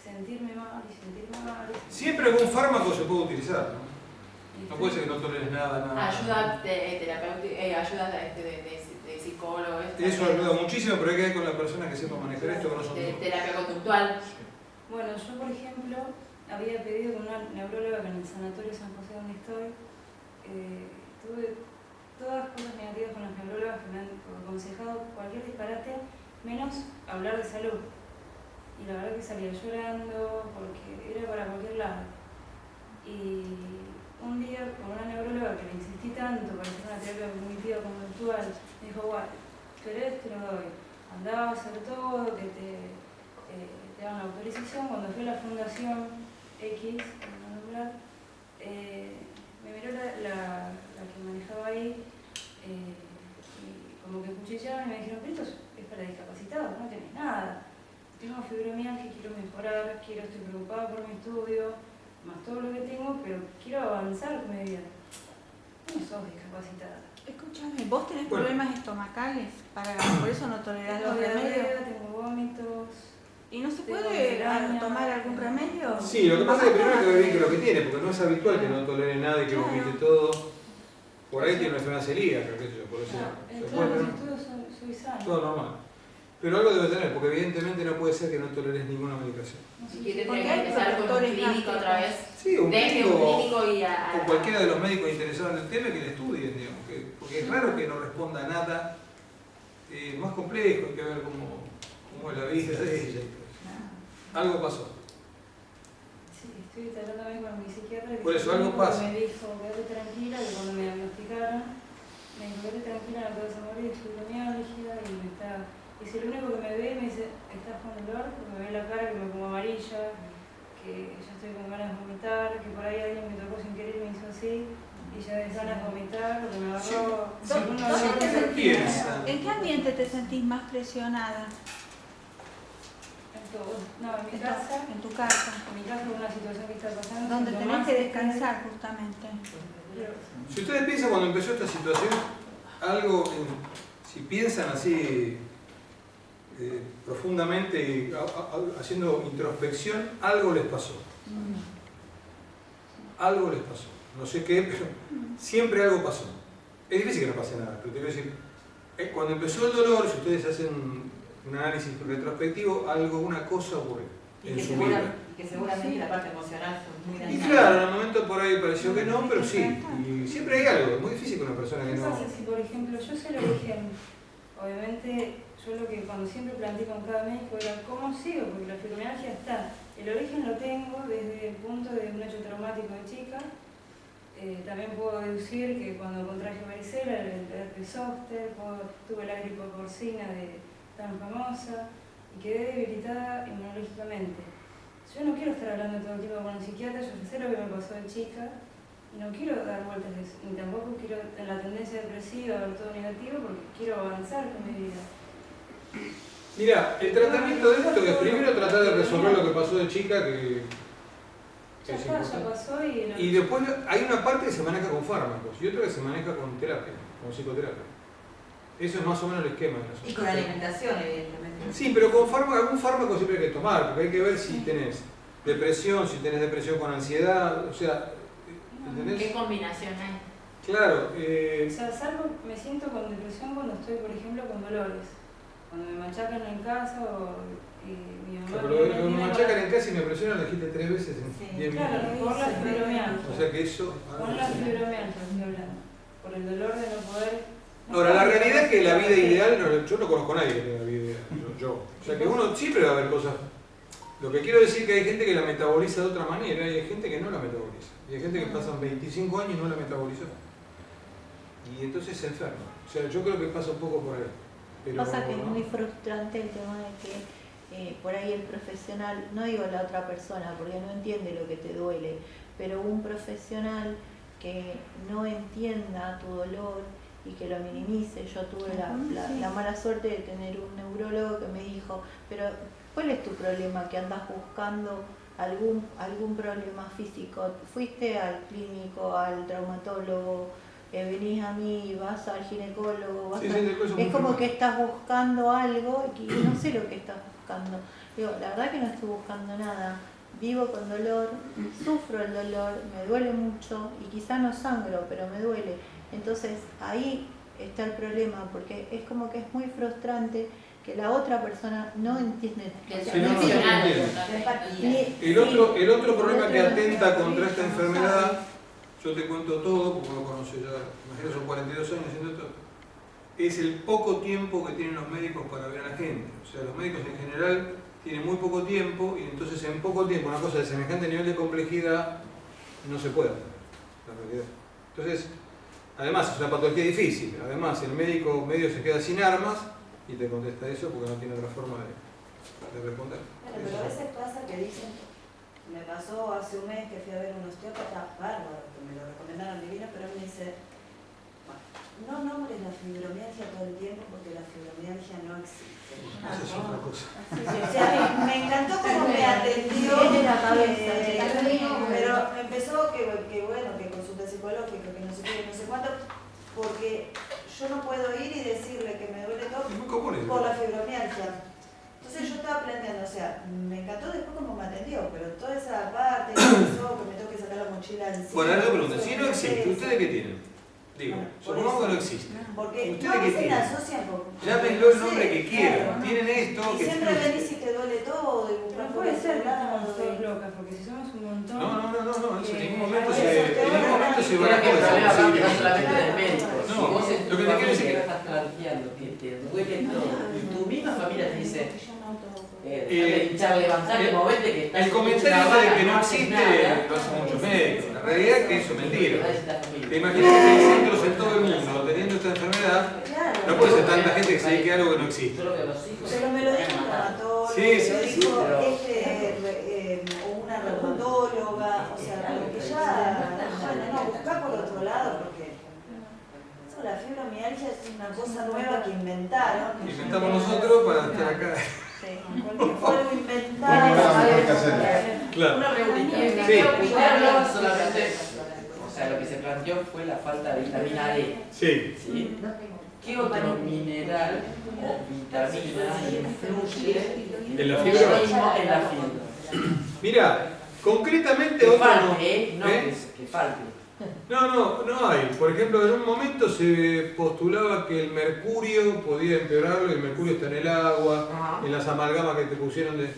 sentirme mal y sentirme mal. Siempre algún fármaco se puede utilizar, ¿no? No puede ser que no toleres nada. Ayuda terapéutica, ayuda de psicólogo. Eso ayuda muchísimo, pero hay que ir con la persona que sepa manejar esto, que no son todos. Terapia conductual. Bueno, yo por ejemplo había pedido con una neuróloga que en el sanatorio San José donde estoy, tuve todas las cosas negativas con las neurólogas que me han aconsejado cualquier disparate, menos hablar de salud. Y la verdad que salía llorando porque era para cualquier lado. Y un día con una neuróloga que le insistí tanto para hacer una terapia cognitiva conductual, me dijo, bueno, querés te lo doy, andá a hacer todo, que te dan la autorización. Cuando fui a la fundación X, me miró la que manejaba ahí y como que cuchillaron y me dijeron, pero esto es para discapacitados, no tenés nada. Tengo fibromialgia, quiero mejorar, estoy preocupada por mi estudio, más todo lo que tengo, pero quiero avanzar con mi vida. No sos discapacitada. Escúchame, ¿vos tenés problemas estomacales? Por eso no tolerás los remedios. Tengo vómitos. ¿Y no se puede tomar algún remedio? Sí, lo que pasa es que primero hay que ver bien qué es lo que tiene, porque no es habitual que no tolere nada y que vomite todo. Por ahí tiene una enfermedad celíaca, qué sé yo, por eso. En todos los estudios soy sana. Todo normal. Pero algo debe tener, porque evidentemente no puede ser que no toleres ninguna medicación. Si quieres tener que empezar con un clínico otra vez. Sí, un clínico o cualquiera de los médicos interesados en el tema que le estudien, digamos, porque es raro que no responda a nada. Más complejo, hay que ver cómo es la vida de ella. Algo pasó. Sí, estoy tratando también con mi psiquiatra. Por eso algo pasa. Me dijo, quédate tranquila, que cuando me diagnosticaron, me dijo, quédate tranquila, no te vas a morir, estoy fibromialgia y me está... Y si lo único que me ve me dice, estás con dolor, porque me ve la cara que me pongo amarilla, que ya estoy con ganas de vomitar, que por ahí alguien me tocó sin querer y me hizo así, y ya de ganas de vomitar, porque me agarró... ¿En qué ambiente te sentís más presionada? En todo. No, en mi casa. En tu casa. En mi casa, por una situación que está pasando. Donde tenés que descansar justamente. Si ustedes piensan cuando empezó esta situación, algo, si piensan así profundamente y haciendo introspección, algo les pasó. Algo les pasó. No sé qué, pero siempre algo pasó. Es difícil que no pase nada, pero te voy a decir, cuando empezó el dolor, si ustedes hacen un análisis retrospectivo, una cosa ocurrió en su vida. Y que seguramente la parte emocional fue muy dañada. Y claro, en el momento por ahí pareció que no, pero sí. Y siempre hay algo, es muy difícil que una persona que no... Si por ejemplo yo sé el origen, obviamente yo lo que cuando siempre planteé con cada médico era cómo sigo, porque la fibromialgia está. El origen lo tengo desde el punto de un hecho traumático de chica. También puedo deducir que cuando contraje varicela, el herpes zóster, tuve la gripe porcina tan famosa y quedé debilitada inmunológicamente. Yo no quiero estar hablando todo el tiempo con un psiquiatra, yo sé lo que me pasó de chica y no quiero dar vueltas de eso, ni tampoco quiero en la tendencia depresiva ver todo negativo porque quiero avanzar con mi vida. Mira, el tratamiento de esto es primero tratar de resolver lo que pasó de chica, que ya está, ya pasó y después hay una parte que se maneja con fármacos y otra que se maneja con terapia, con psicoterapia. Eso es más o menos el esquema de la y con alimentación, evidentemente. Sí, pero con algún fármaco siempre hay que tomar, porque hay que ver si tenés depresión, si tenés depresión con ansiedad, o sea, ¿entendés? ¿Qué combinación hay? Claro. O sea, me siento con depresión cuando estoy, por ejemplo, con dolores. Cuando me machacan en casa o mi mamá... Claro, pero cuando me machacan en casa y me presionan, lo dijiste 3 veces en 10 minutos. Claro, por la fibromialgia. O sea que eso... Con la fibromialgia estoy hablando. Por el dolor de no poder... Ahora, la realidad es que la vida ideal, yo no conozco a nadie que tenga la vida ideal, yo. O sea que uno siempre va a haber cosas Lo que quiero decir es que hay gente que la metaboliza de otra manera y hay gente que no la metaboliza. Y hay gente que pasan 25 años y no la metabolizó. Y entonces se enferma. O sea, yo creo que pasa un poco por ahí. Pero, pasa que es ¿no? muy frustrante el tema de que por ahí el profesional, no digo la otra persona porque no entiende lo que te duele, pero un profesional que no entienda tu dolor y que lo minimice. Yo tuve la mala suerte de tener un neurólogo que me dijo, pero ¿cuál es tu problema? Que andas buscando algún problema físico. Fuiste al clínico, al traumatólogo, venís a mí, vas al ginecólogo, es como que estás buscando algo y no sé lo que estás buscando. Digo, la verdad que no estoy buscando nada. Vivo con dolor, sufro el dolor, me duele mucho y quizá no sangro, pero me duele. Entonces ahí está el problema, porque es como que es muy frustrante que la otra persona no entiende. El otro problema que atenta contra esta enfermedad, yo te cuento todo, porque uno conoce ya, imagino son 42 años haciendo todo, es el poco tiempo que tienen los médicos para ver a la gente. O sea, los médicos en general tienen muy poco tiempo y entonces en poco tiempo una cosa de semejante nivel de complejidad no se puede hacer, la realidad. Entonces, además es una patología difícil, además el médico medio se queda sin armas y te contesta eso porque no tiene otra forma de responder. Bueno, pero a veces pasa que dicen, me pasó hace un mes que fui a ver un osteópata bárbaro, que me lo recomendaron divino, pero me dice, no nombres la fibromialgia todo el tiempo porque la fibromialgia no existe. Esa es otra cosa. O sea, me encantó cómo me atendió, pero empezó que bueno, que consulta psicológica, que no sé qué, no sé cuánto, porque yo no puedo ir y decirle que me duele todo por la fibromialgia. Entonces yo estaba planteando, o sea, me encantó después cómo me atendió, pero toda esa parte que empezó, que me tengo que sacar la mochila encima. Bueno, ahora yo pregunto, si no existe, ¿ustedes qué tienen? Digo, supongamos que no existe. Porque ¿Ustedes qué tienen? Llámenlo el nombre que quieran. Tienen esto, y que siempre venís y te duele todo. No puede ser que estamos todos locas, porque si somos un montón. No, eso en ningún momento se va a que el problema aparte no solamente del médico. No, si vos en lo tu que te quiero decir familia estás planteando que te duele todo, y tu misma familia te dice, levantarte, moverte, que estás el comentario de que no existe lo hacen muchos médicos. La realidad es que eso es mentira. Te imaginas que hay centros en todo el mundo teniendo esta enfermedad. No puede ser tanta gente que se dedique a algo que no existe. Pero me lo dijo un traumatólogo, sí, o una reumatóloga, o sea, porque ya, no, buscar por otro lado, porque eso, la fibromialgia es una cosa nueva que inventaron. Inventamos nosotros para estar acá. Porque fue algo inventado. Claro. Una preguntita. Sí. Ustedes solamente, o sea, lo que se planteó fue la falta de vitamina D. Sí. ¿Sí? ¿Qué otro mineral o vitamina influye en la fibra? En la fibra. Mira, concretamente que otro falte, no que falte. No hay. Por ejemplo, en un momento se postulaba que el mercurio podía empeorarlo, y el mercurio está en el agua, en las amalgamas que te pusieron de...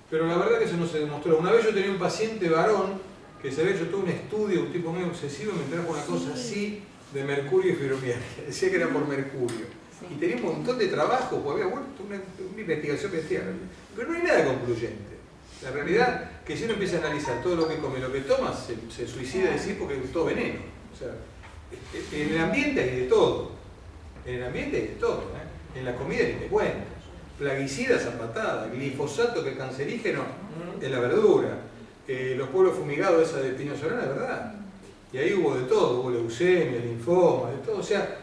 Pero la verdad que eso no se demostró. Una vez yo tenía un paciente varón que se ve, yo tuve un estudio, un tipo medio obsesivo, me trajo una cosa así de mercurio y fibromialgia. Decía que era por mercurio. Y tenía un montón de trabajo, pues había vuelto una investigación bestial. Pero no hay nada concluyente. La realidad que si uno empieza a analizar todo lo que come, lo que toma, se suicida de sí porque es todo veneno. O sea, en el ambiente hay de todo. En el ambiente hay de todo. En la comida ni te cuento. Plaguicidas a patada, glifosato que es cancerígeno en la verdura. Los pueblos fumigados esa de Pino Solana, de verdad. Y ahí hubo de todo, hubo leucemia, linfoma, de todo. O sea,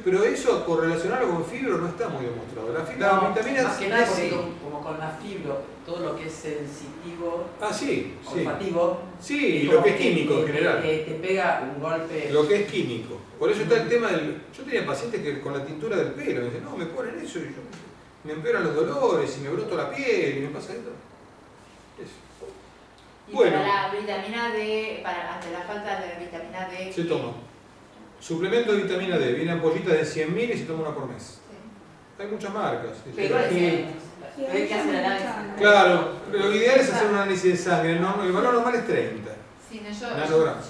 pero eso correlacionarlo con fibro no está muy demostrado. La vitamina más que nada porque como con la fibro, todo lo que es sensitivo, olfativo, y lo que es químico en general. Te pega un golpe. Lo que es químico. Por eso está el tema del... Yo tenía pacientes que con la tintura del pelo me dicen, no, me ponen eso y yo, me empeoran los dolores y me broto la piel y me pasa esto. Eso. Y bueno, para la vitamina D, ante la falta de vitamina D... Se toma. Suplemento de vitamina D, viene ampollita de 100.000 y se toma una por mes. Sí. Hay muchas marcas. Pero hay que hacer análisis. Claro, lo ideal es hacer un análisis de sangre, el valor normal es 30. Sí, yo estoy hablando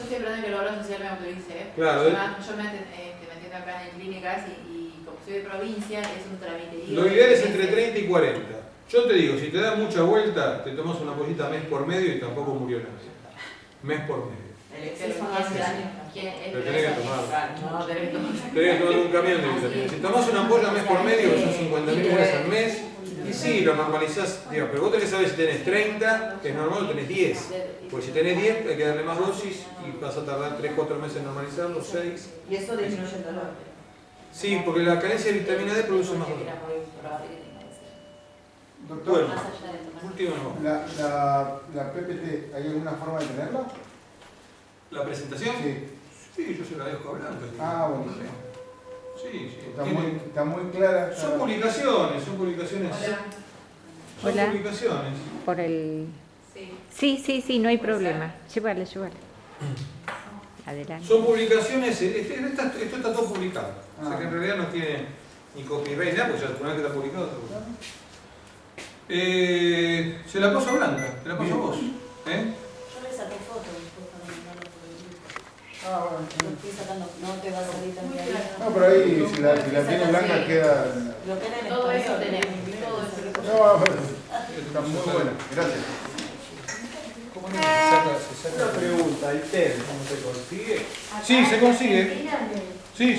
que la obra social me autorice. Claro. Yo me entiendo acá en clínicas y como soy de provincia es un tramite. Lo ideal es entre 30 y 40. Yo te digo, si te da mucha vuelta, te tomas una pollita mes por medio y tampoco murió nadie. Mes por medio. El Sí, exceso son no 10 hace años. ¿Quién? Pero tenés que tomar. No, tenés que tomar. Tenés que tomar un camión de vitaminas. Si tomás una ampolla mes por medio, que son 50.000 unidades al mes, y sí, lo normalizás, digamos, pero vos tenés que saber si tenés 30, que es normal, o tenés 10. Porque si tenés 10, hay que darle más dosis y vas a tardar 3-4 meses en normalizarlo, 6. Y eso disminuye el dolor. Sí, porque la carencia de vitamina D produce más dolor. Doctor, Bueno, último no. la PPT, ¿hay alguna forma de tenerla? ¿La presentación? Sí. Sí, yo se la dejo hablando. Ah, buenísimo. Sí, sí. Está muy clara. Son publicaciones, son publicaciones. Son Hola. publicaciones. Por el... Sí. Sí, no hay problema. Llévale. Adelante. Son publicaciones, esto está todo publicado. O sea que en realidad no tiene ni copyright nada, porque ya una vez que está publicado, está publicado. Se la paso a Blanca, te la paso a vos. Yo le saqué fotos después para mandarlo por el grupo. Ah, bueno. Lo estoy sacando, no te va a salir tan bien. No, pero ahí, si la tiene Blanca, queda. Lo tienen en Todo eso español. tenemos, todo eso. No, pero está muy buena. Gracias. ¿Cómo no se saca? Una pregunta, ¿el TED cómo se consigue? Sí, se consigue. Sí,